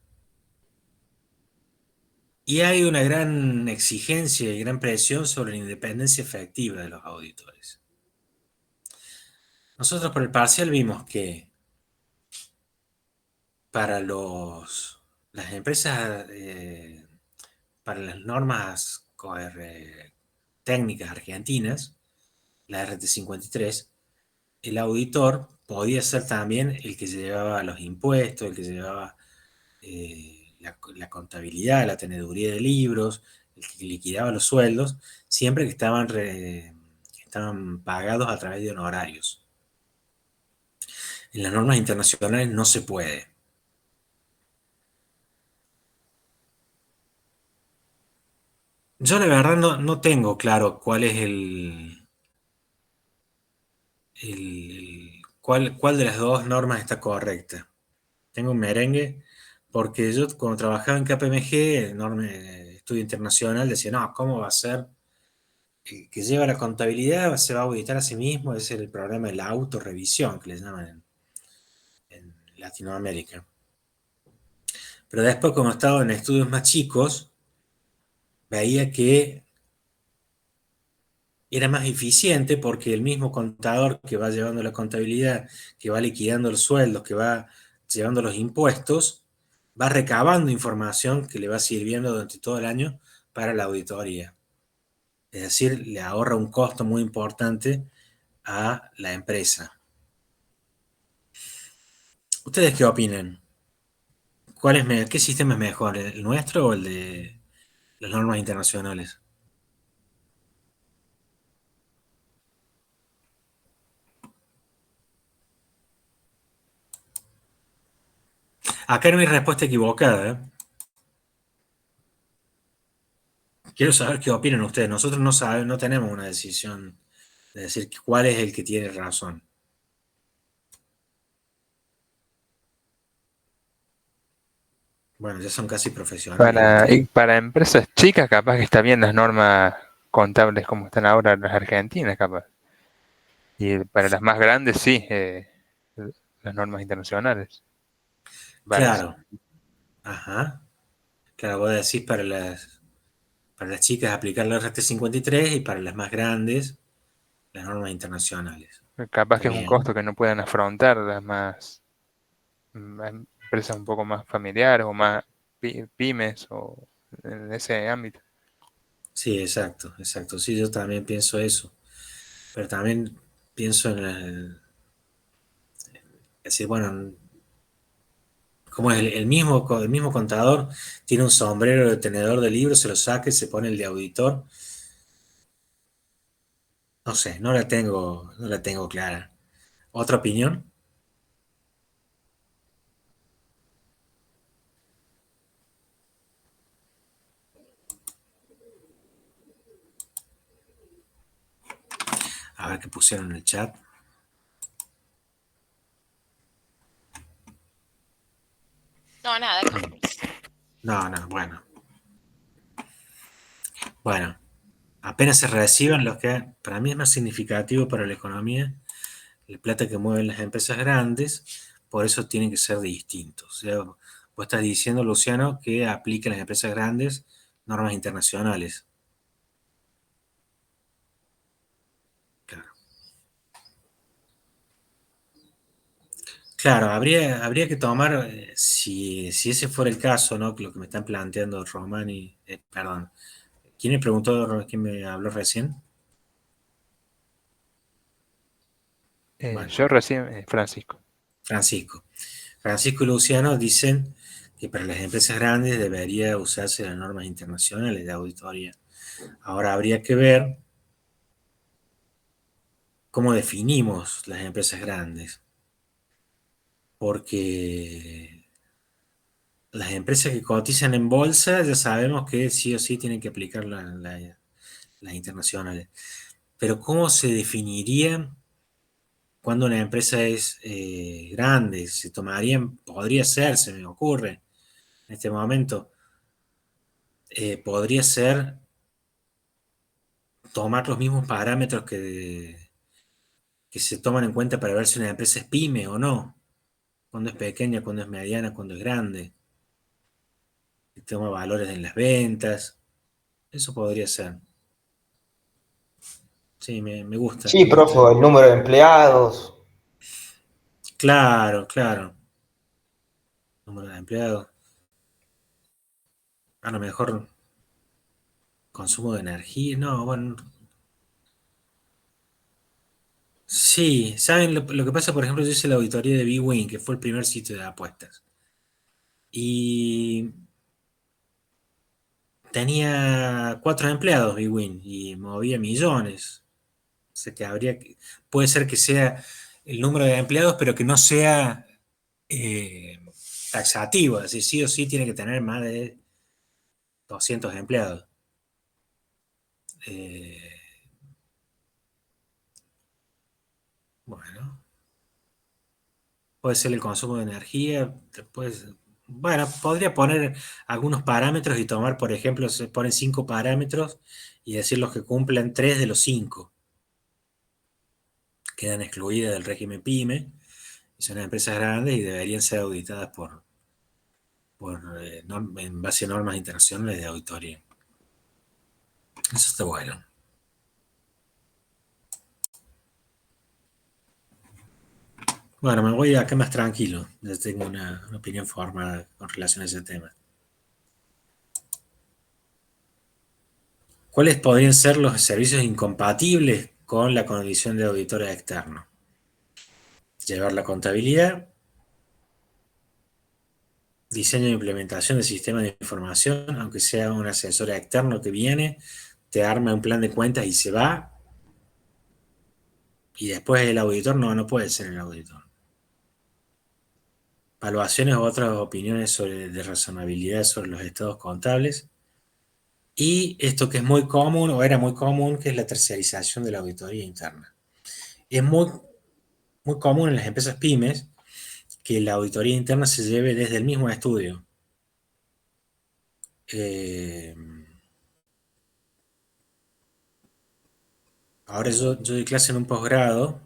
S1: Y hay una gran exigencia y gran presión sobre la independencia efectiva de los auditores. Nosotros por el parcial vimos que para las empresas, para las normas técnicas argentinas, la RT53, el auditor podía ser también el que llevaba los impuestos, el que llevaba la contabilidad, la teneduría de libros, el que liquidaba los sueldos, siempre que estaban pagados a través de honorarios. En las normas internacionales no se puede. Yo la verdad no tengo claro cuál es cuál de las dos normas está correcta. Tengo un merengue porque yo cuando trabajaba en KPMG, enorme estudio internacional, decía, no, ¿cómo va a ser? El que lleva la contabilidad se va a auditar a sí mismo, ese es el problema de la autorrevisión que le llaman en Latinoamérica. Pero después, como estaba en estudios más chicos, veía que era más eficiente porque el mismo contador que va llevando la contabilidad, que va liquidando los sueldos, que va llevando los impuestos, va recabando información que le va sirviendo durante todo el año para la auditoría. Es decir, le ahorra un costo muy importante a la empresa. ¿Ustedes qué opinan? ¿Qué sistema es mejor, el nuestro o el de las normas internacionales? Acá no hay respuesta equivocada, ¿eh? Quiero saber qué opinan ustedes. Nosotros no tenemos una decisión de decir cuál es el que tiene razón. Bueno, ya son casi profesionales
S4: Y
S1: ustedes.
S4: para empresas chicas, capaz que está bien las normas contables como están ahora las argentinas, capaz. Y para las más grandes, sí, las normas internacionales. Vale, sí.
S1: Claro, ajá. Claro, vos decís para las chicas aplicar la RT53 y para las más grandes las normas internacionales.
S4: Capaz
S1: Está
S4: que es un
S1: bien.
S4: costo que no puedan afrontar las más empresas un poco más familiares o más pymes o en ese ámbito.
S1: Sí, exacto, exacto. Sí, yo también pienso eso. Pero también pienso en decir, bueno, como es el mismo contador tiene un sombrero de tenedor de libros, se lo saca y se pone el de auditor. No sé, no la tengo clara. ¿Otra opinión? A ver qué pusieron en el chat.
S2: No, nada.
S1: No, no, bueno. Bueno, apenas se reciban los que para mí es más significativo para la economía, la plata que mueven las empresas grandes, por eso tienen que ser distintos. O sea, vos estás diciendo, Luciano, que apliquen las empresas grandes normas internacionales. Claro. Claro, habría que tomar, si ese fuera el caso, ¿no? Lo que me están planteando Román y, perdón, ¿quién me preguntó, quién me habló recién? Bueno,
S4: Yo recién, Francisco.
S1: Francisco. Francisco y Luciano dicen que para las empresas grandes debería usarse las normas internacionales de auditoría. Ahora habría que ver cómo definimos las empresas grandes, porque las empresas que cotizan en bolsa ya sabemos que sí o sí tienen que aplicar las internacionales. Pero ¿cómo se definiría cuando una empresa es grande? Se tomarían, podría ser, se me ocurre en este momento, podría ser tomar los mismos parámetros que se toman en cuenta para ver si una empresa es pyme o no, cuando es pequeña, cuando es mediana, cuando es grande, que toma valores en las ventas, eso podría ser. Sí,
S5: Sí,
S1: me gusta.
S5: profe, el número de empleados.
S1: Claro, claro. Número de empleados, a lo mejor consumo de energía, no, bueno, sí, ¿saben lo que pasa? Por ejemplo, yo hice la auditoría de BWin, que fue el primer sitio de apuestas. Y tenía 4 empleados BWin y movía millones. O sea que puede ser que sea el número de empleados, pero que no sea eh, taxativo. Es decir, sí o sí tiene que tener más de 200 empleados. Bueno, puede ser el consumo de energía. Después, bueno, podría poner algunos parámetros y tomar, por ejemplo, se ponen 5 parámetros y decir los que cumplan 3 de los 5. Quedan excluidas del régimen PYME y son empresas grandes y deberían ser auditadas en base a normas internacionales de auditoría. Eso está bueno. Bueno, me voy acá más tranquilo. Ya tengo una opinión formada con relación a ese tema. ¿Cuáles podrían ser los servicios incompatibles con la condición de auditor externo? Llevar la contabilidad, diseño e implementación de sistemas de información, aunque sea un asesor externo que viene, te arma un plan de cuentas y se va, y después el auditor no puede ser el auditor. Evaluaciones u otras opiniones de razonabilidad sobre los estados contables. Y esto que es muy común, o era muy común, que es la terciarización de la auditoría interna. Es muy, muy común en las empresas pymes que la auditoría interna se lleve desde el mismo estudio. Ahora yo doy clase en un posgrado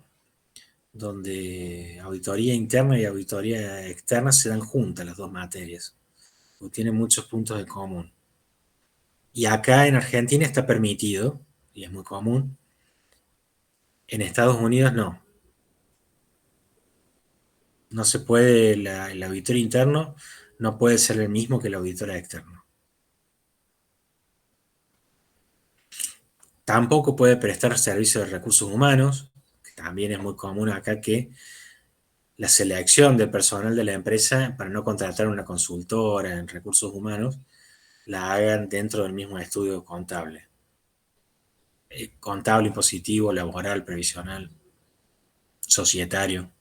S1: donde auditoría interna y auditoría externa se dan juntas las dos materias, porque tienen muchos puntos en común. Y acá en Argentina está permitido, y es muy común. En Estados Unidos no. No se puede, el auditor interno no puede ser el mismo que el auditor externo. Tampoco puede prestar servicios de recursos humanos, que también es muy común acá que la selección del personal de la empresa para no contratar una consultora en recursos humanos la hagan dentro del mismo estudio contable. Contable, impositivo, laboral, previsional, societario.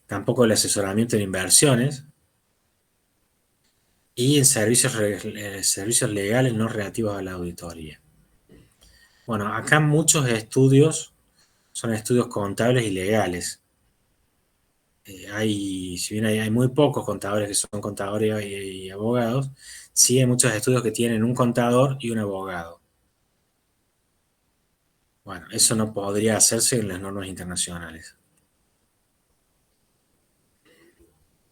S1: Tampoco el asesoramiento en inversiones y en servicios legales no relativos a la auditoría. Bueno, acá muchos estudios son estudios contables y legales. Si bien hay muy pocos contadores que son contadores y abogados, sí hay muchos estudios que tienen un contador y un abogado. Bueno, eso no podría hacerse en las normas internacionales.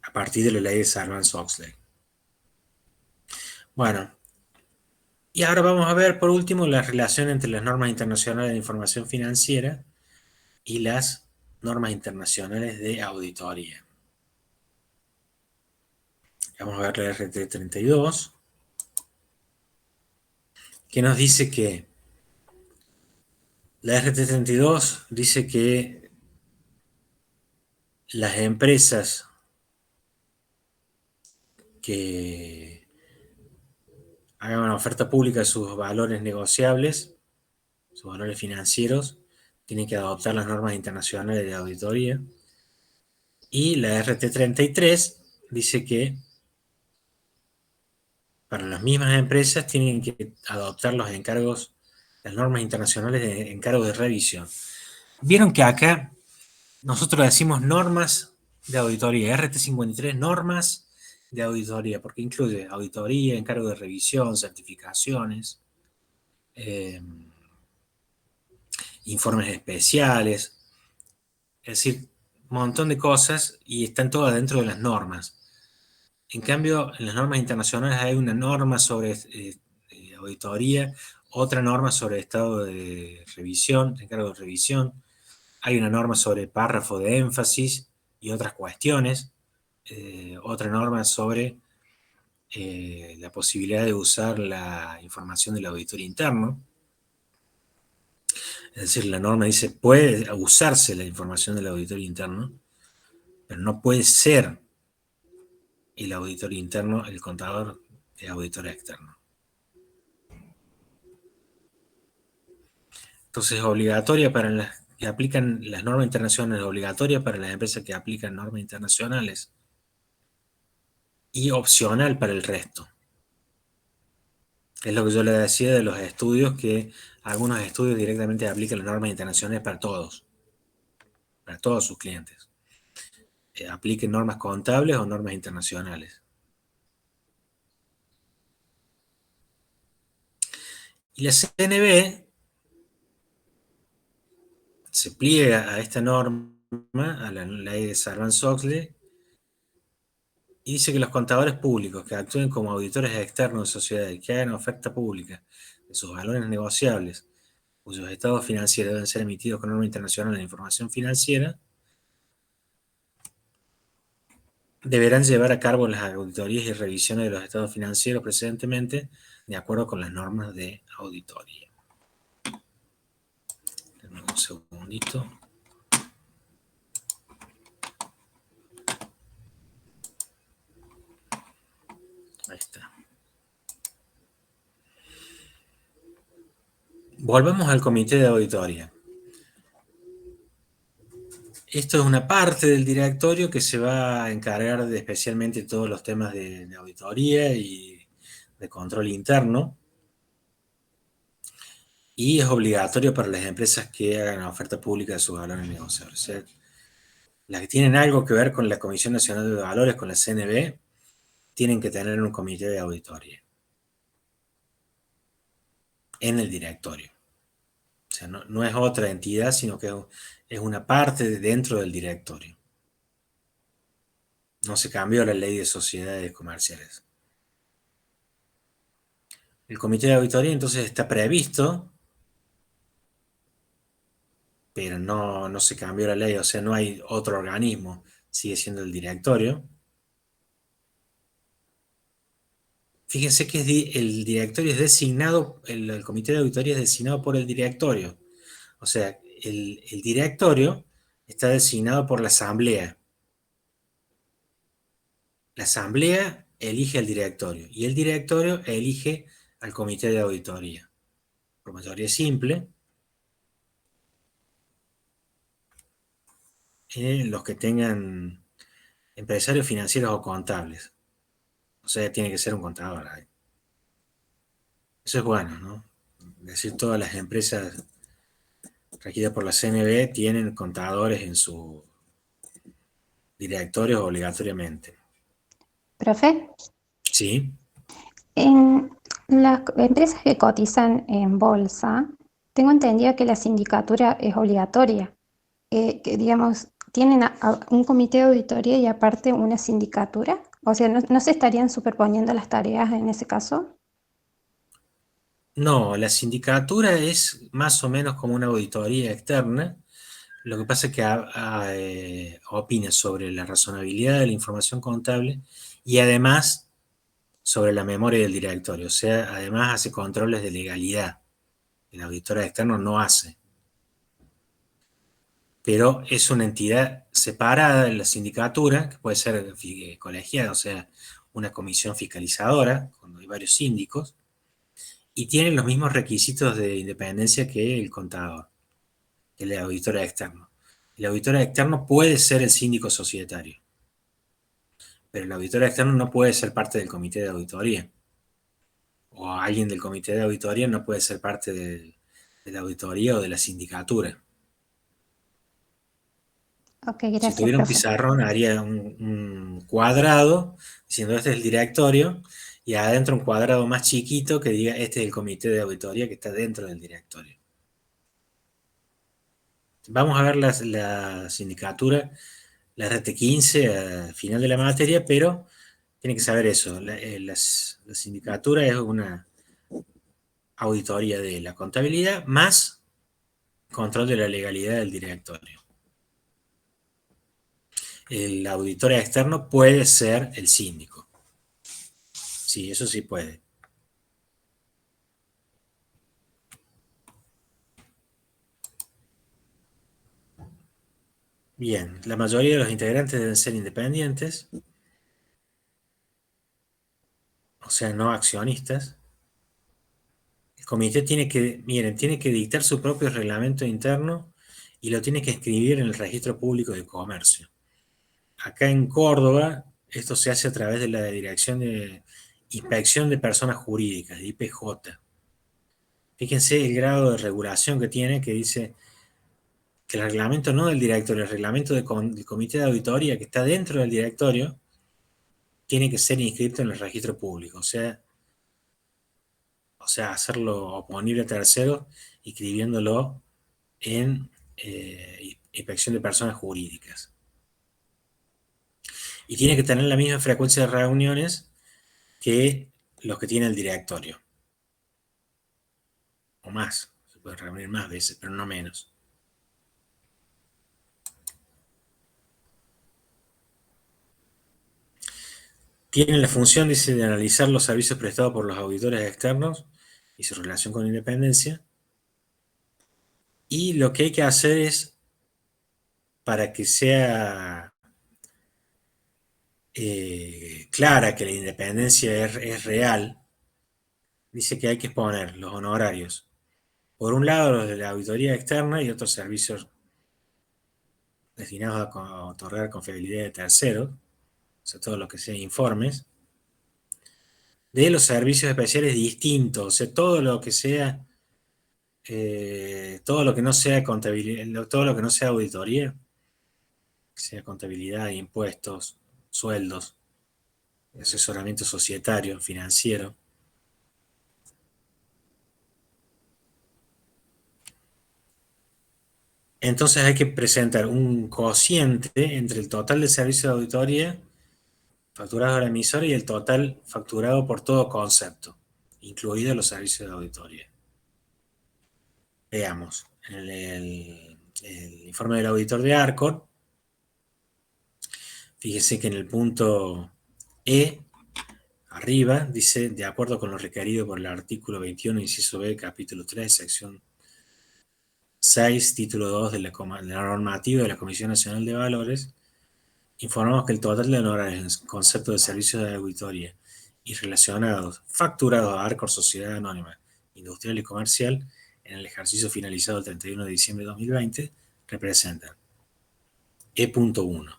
S1: A partir de la ley de Sarbanes-Oxley. Bueno, y ahora vamos a ver por último la relación entre las normas internacionales de información financiera y las normas internacionales de auditoría. Vamos a ver la RT32, que nos dice que la RT32 dice que las empresas que hagan una oferta pública de sus valores negociables, sus valores financieros, tienen que adoptar las normas internacionales de auditoría. Y la RT33 dice que para las mismas empresas tienen que adoptar los encargos, las normas internacionales de encargo de revisión. Vieron que acá nosotros decimos normas de auditoría, RT53, normas de auditoría, porque incluye auditoría, encargo de revisión, certificaciones, informes especiales, es decir, un montón de cosas y están todas dentro de las normas. En cambio, en las normas internacionales hay una norma sobre auditoría, otra norma sobre estado de revisión, encargo de revisión, hay una norma sobre párrafo de énfasis y otras cuestiones, otra norma sobre la posibilidad de usar la información del auditor interno. Es decir, la norma dice, puede usarse la información del auditor interno, pero no puede ser el auditor interno el contador de auditor externo. Entonces, obligatoria para las que aplican las normas internacionales, obligatoria para las empresas que aplican normas internacionales y opcional para el resto. Es lo que yo le decía de los estudios, que algunos estudios directamente aplican las normas internacionales para todos sus clientes. Apliquen normas contables o normas internacionales. Y la CNB se pliega a esta norma, a la ley de Sarbanes-Oxley, y dice que los contadores públicos que actúen como auditores externos de sociedades que hagan oferta pública de sus valores negociables, cuyos estados financieros deben ser emitidos con norma internacional de información financiera, deberán llevar a cabo las auditorías y revisiones de los estados financieros precedentemente de acuerdo con las normas de auditoría. Denme un segundito. Ahí está. Volvemos al comité de auditoría. Esto es una parte del directorio que se va a encargar de especialmente todos los temas de auditoría y de control interno. Y es obligatorio para las empresas que hagan oferta pública de sus valores negociables. O sea, las que tienen algo que ver con la Comisión Nacional de Valores, con la CNB, tienen que tener un comité de auditoría en el directorio. O sea, no es otra entidad, sino que es una parte de dentro del directorio. No se cambió la ley de sociedades comerciales. El comité de auditoría entonces está previsto, pero no se cambió la ley, o sea, no hay otro organismo, sigue siendo el directorio. Fíjense que el directorio es designado, el comité de auditoría es designado por el directorio. O sea, el directorio está designado por la asamblea. La asamblea elige al directorio y el directorio elige al comité de auditoría. Por mayoría simple, los que tengan empresarios financieros o contables. O sea, tiene que ser un contador ahí. Eso es bueno, ¿no? Es decir, todas las empresas regidas por la CNB tienen contadores en su directorio obligatoriamente.
S3: Profe,
S1: Sí.
S3: en las empresas que cotizan en bolsa, tengo entendido que la sindicatura es obligatoria. Que, digamos, tienen un comité de auditoría y aparte una sindicatura. O sea, ¿no se estarían superponiendo las tareas en ese caso?
S1: No, la sindicatura es más o menos como una auditoría externa. Lo que pasa es que opina sobre la razonabilidad de la información contable y además sobre la memoria del directorio. O sea, además hace controles de legalidad. El auditor externo no hace. Pero es una entidad separada de la sindicatura, que puede ser colegiada, o sea, una comisión fiscalizadora, cuando hay varios síndicos, y tienen los mismos requisitos de independencia que el contador, que el auditor externo. El auditor externo puede ser el síndico societario, pero el auditor externo no puede ser parte del comité de auditoría. O alguien del comité de auditoría no puede ser parte de la auditoría o de la sindicatura.
S3: Ok,
S1: Si
S3: gracias,
S1: tuviera un
S3: profe.
S1: pizarrón, haría un cuadrado diciendo este es el directorio y adentro un cuadrado más chiquito que diga este es el comité de auditoría que está dentro del directorio. Vamos a ver la sindicatura, la RT15 al final de la materia, pero tiene que saber eso. La sindicatura es una auditoría de la contabilidad más control de la legalidad del directorio. El auditor externo puede ser el síndico. Sí, eso sí puede. Bien, la mayoría de los integrantes deben ser independientes, o sea, no accionistas. El comité tiene que dictar su propio reglamento interno y lo tiene que escribir en el Registro Público de Comercio. Acá en Córdoba, esto se hace a través de la Dirección de inspección de personas jurídicas, IPJ. Fíjense el grado de regulación que tiene, que dice que el reglamento no del directorio, el reglamento del comité de auditoría que está dentro del directorio, tiene que ser inscrito en el registro público. O sea hacerlo oponible a terceros, inscribiéndolo en inspección de personas jurídicas. Y tiene que tener la misma frecuencia de reuniones que los que tiene el directorio. O más. Se puede reunir más veces, pero no menos. Tiene la función, dice, de analizar los servicios prestados por los auditores externos y su relación con independencia. Y lo que hay que hacer es, para que sea clara que la independencia es real, dice que hay que exponer los honorarios. Por un lado, los de la auditoría externa y otros servicios destinados a otorgar confiabilidad de terceros, o sea, todo lo que sea informes, de los servicios especiales distintos, o sea, todo lo que sea, todo lo que no sea contabilidad, todo lo que no sea auditoría, que sea contabilidad, impuestos, sueldos, asesoramiento societario, financiero. Entonces hay que presentar un cociente entre el total de servicios de auditoría facturado al emisor y el total facturado por todo concepto, incluidos los servicios de auditoría. Veamos, en el informe del auditor de Arcor, fíjese que en el punto E, arriba, dice, de acuerdo con lo requerido por el artículo 21, inciso B, capítulo 3, sección 6, título 2 de la normativa de la Comisión Nacional de Valores, informamos que el total de honorarios en concepto de servicios de auditoría y relacionados facturados a Arcor Sociedad Anónima Industrial y Comercial en el ejercicio finalizado el 31 de diciembre de 2020 representan E.1,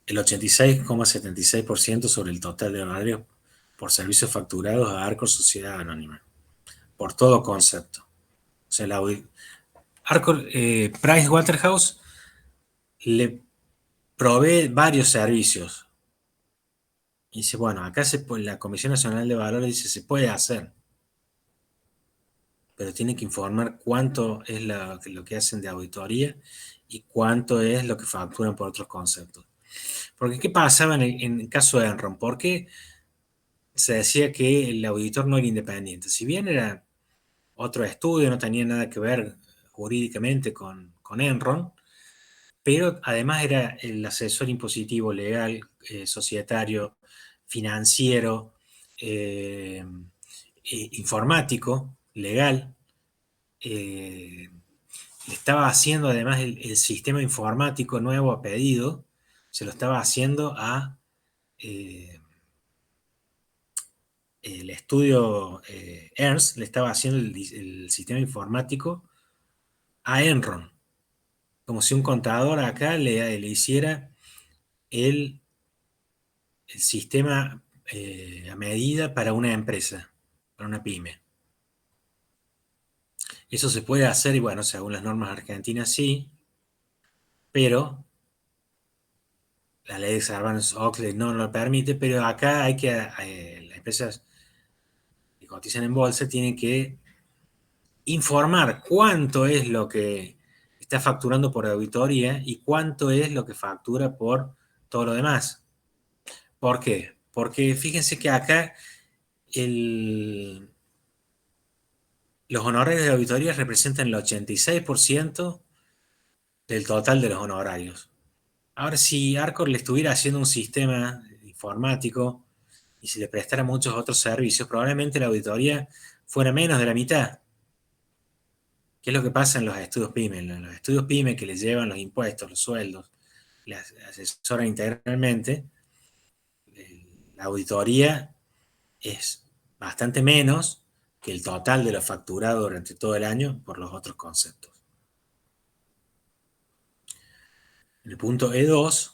S1: el 86,76% sobre el total de honorarios por servicios facturados a Arcor Sociedad Anónima, por todo concepto. O sea, Arcor, Pricewaterhouse le provee varios servicios. Y dice, bueno, acá la Comisión Nacional de Valores dice, se puede hacer, pero tiene que informar cuánto es lo que hacen de auditoría y cuánto es lo que facturan por otros conceptos. Porque, ¿qué pasaba en el caso de Enron? ¿Por qué se decía que el auditor no era independiente? Si bien era otro estudio, no tenía nada que ver jurídicamente con Enron, pero además era el asesor impositivo, legal, societario, financiero, informático, legal. Le estaba haciendo además el sistema informático nuevo a pedido, se lo estaba haciendo a el estudio Ernst, le estaba haciendo el sistema informático a Enron, como si un contador acá le hiciera el sistema a medida para una empresa, para una pyme. Eso se puede hacer, y bueno, según las normas argentinas sí, pero la ley de Sarbanes-Oxley no lo permite, pero acá hay que, las empresas que cotizan en bolsa tienen que informar cuánto es lo que está facturando por auditoría y cuánto es lo que factura por todo lo demás. ¿Por qué? Porque fíjense que acá los honorarios de auditoría representan el 86% del total de los honorarios. Ahora, si Arcor le estuviera haciendo un sistema informático y si le prestara muchos otros servicios, probablemente la auditoría fuera menos de la mitad. ¿Qué es lo que pasa en los estudios PYME? En los estudios PYME que les llevan los impuestos, los sueldos, les asesoran integralmente, la auditoría es bastante menos que el total de lo facturado durante todo el año por los otros conceptos. En el punto E2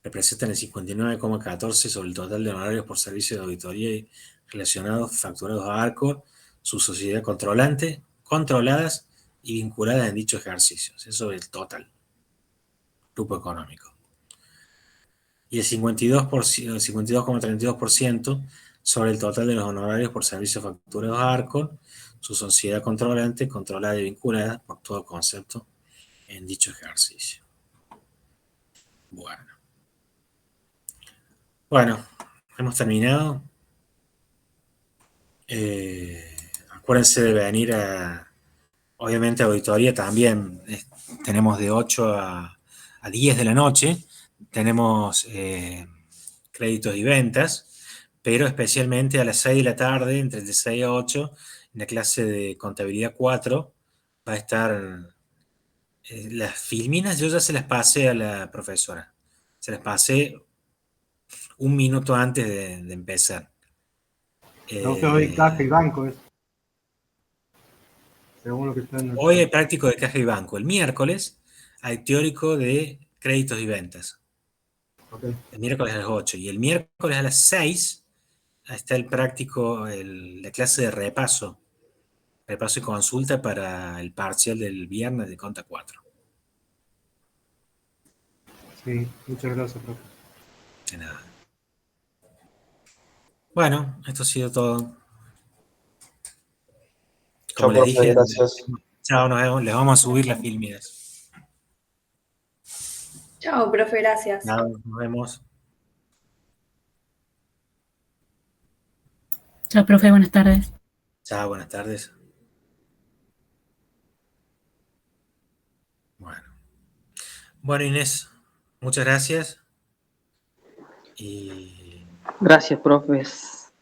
S1: representan el 59,14 sobre el total de honorarios por servicios de auditoría relacionados facturados a Arcor, su sociedad controlante, controladas y vinculadas en dichos ejercicios. Eso es el total, grupo económico. Y el 52,32% sobre el total de los honorarios por servicios facturados a Arcor, su sociedad controlante, controlada y vinculada por todo concepto en dicho ejercicio. Bueno, hemos terminado. Acuérdense de venir obviamente, a auditoría también. Tenemos de 8 a 10 de la noche. Tenemos créditos y ventas, pero especialmente a las 6 de la tarde, entre 6 a 8, en la clase de contabilidad 4, va a estar las filminas. Yo ya se las pasé a la profesora. Se las pasé un minuto antes de empezar.
S6: Creo que hoy caja y banco es, según lo que está en el...
S1: Hoy hay práctico de caja y banco. El miércoles hay teórico de créditos y ventas.
S6: Okay.
S1: El miércoles a las 8. Y el miércoles a las 6 está el práctico, la clase de repaso. Repaso y consulta para el parcial del viernes de Conta 4.
S6: Sí, muchas gracias, profe.
S1: De nada. Bueno, esto ha sido todo.
S5: Chao,
S1: Como les
S5: profe,
S1: dije,
S5: gracias.
S1: chao, nos vemos. Les vamos a subir las filminas.
S7: Chao, profe, gracias.
S1: Nada, nos vemos.
S8: Chao, profe, buenas tardes.
S1: Chao, buenas tardes. Bueno, Inés, muchas gracias. Y...
S9: Gracias, profes.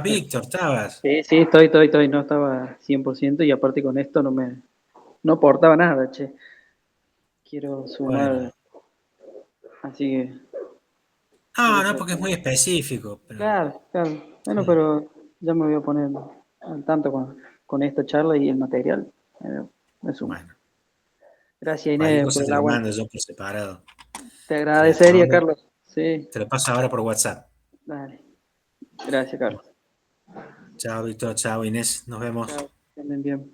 S1: Víctor, estabas.
S9: Sí, estoy, no estaba 100% y aparte con esto no aportaba nada, che. Quiero sumar,
S1: Bueno.
S9: así que...
S1: No, porque es muy específico. Pero...
S9: Claro. Bueno,
S1: sí.
S9: pero ya me voy a poner al tanto con esta charla y el material. Me sumo.
S1: Bueno.
S9: Gracias,
S1: Cualquier
S9: Inés,
S1: cosa
S9: por
S1: te
S9: el
S1: lo
S9: aguante.
S1: mando yo por separado.
S9: Te agradecería, Carlos. Sí.
S1: Te lo paso ahora por WhatsApp.
S9: Dale. Gracias, Carlos.
S1: Chao, Víctor. Chao, Inés. Nos vemos.
S9: Chao. Que anden bien.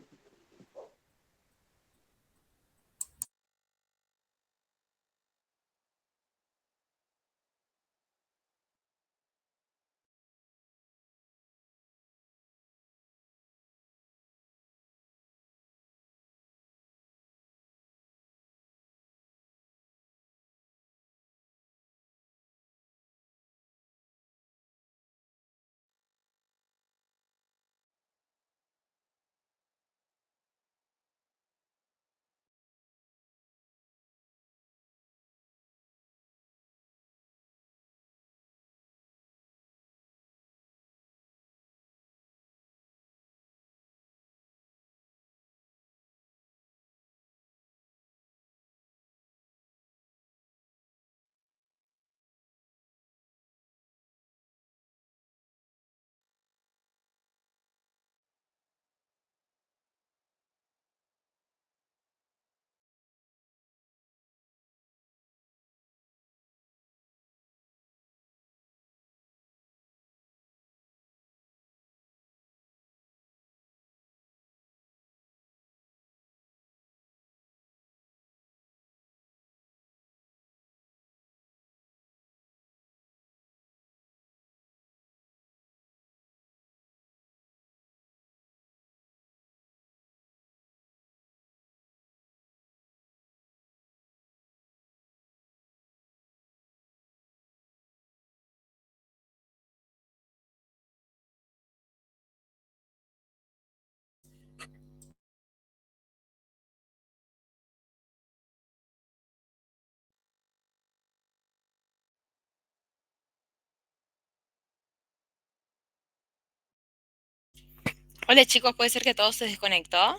S2: Hola chicos, ¿puede ser que todo se desconectó?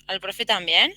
S2: ¿Al profe también?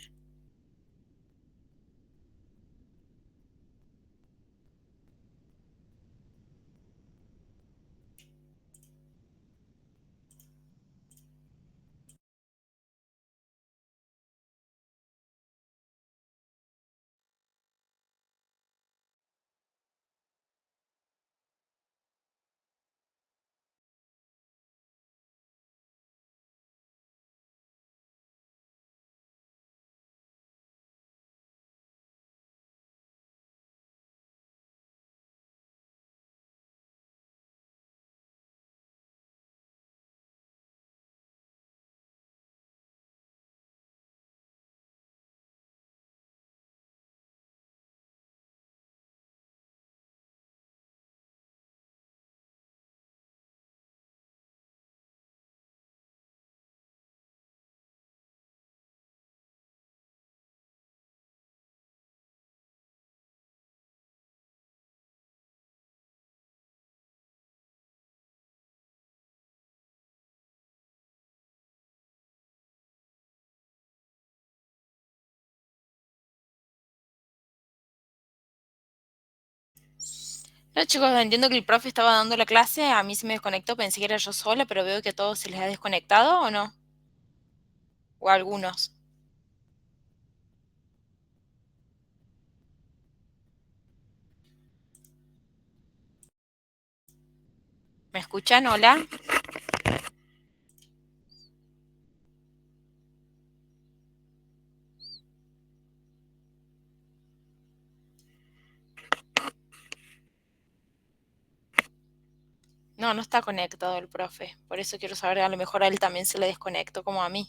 S2: No, chicos, entiendo que el profe estaba dando la clase, a mí se me desconectó, pensé que era yo sola, pero veo que a todos se les ha desconectado, ¿o no? O a algunos. ¿Me escuchan? Hola. No, no está conectado el profe. Por eso quiero saber, a lo mejor a él también se le desconectó como a mí.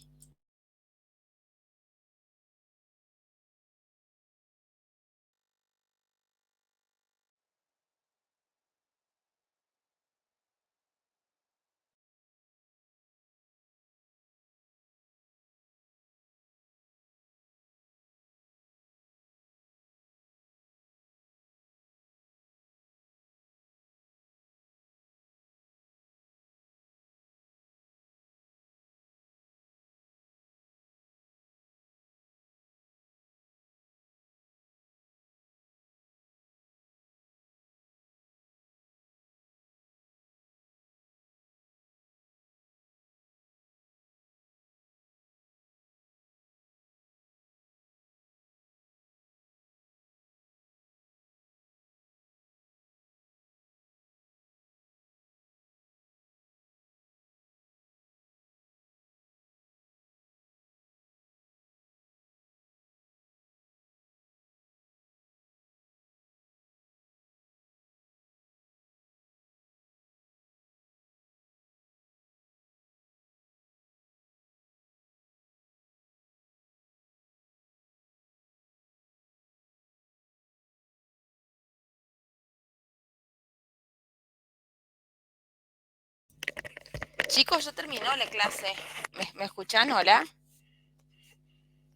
S2: Chicos, ya terminó la clase. ¿Me escuchan? Hola.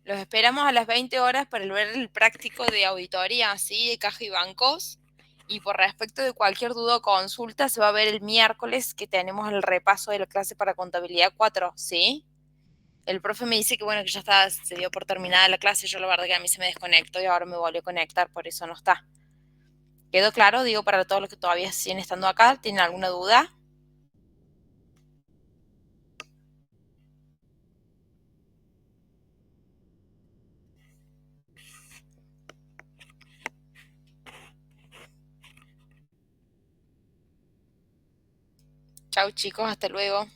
S2: Los esperamos a las 20 horas para ver el práctico de auditoría, así, de caja y bancos. Y por respecto de cualquier duda o consulta, se va a ver el miércoles que tenemos el repaso de la clase para contabilidad 4, ¿sí? El profe me dice que bueno, que ya está, se dio por terminada la clase. Yo la verdad que a mí se me desconectó y ahora me volvió a conectar, por eso no está. ¿Quedó claro? Digo, para todos los que todavía siguen estando acá, ¿tienen alguna duda? Chau chicos, hasta luego.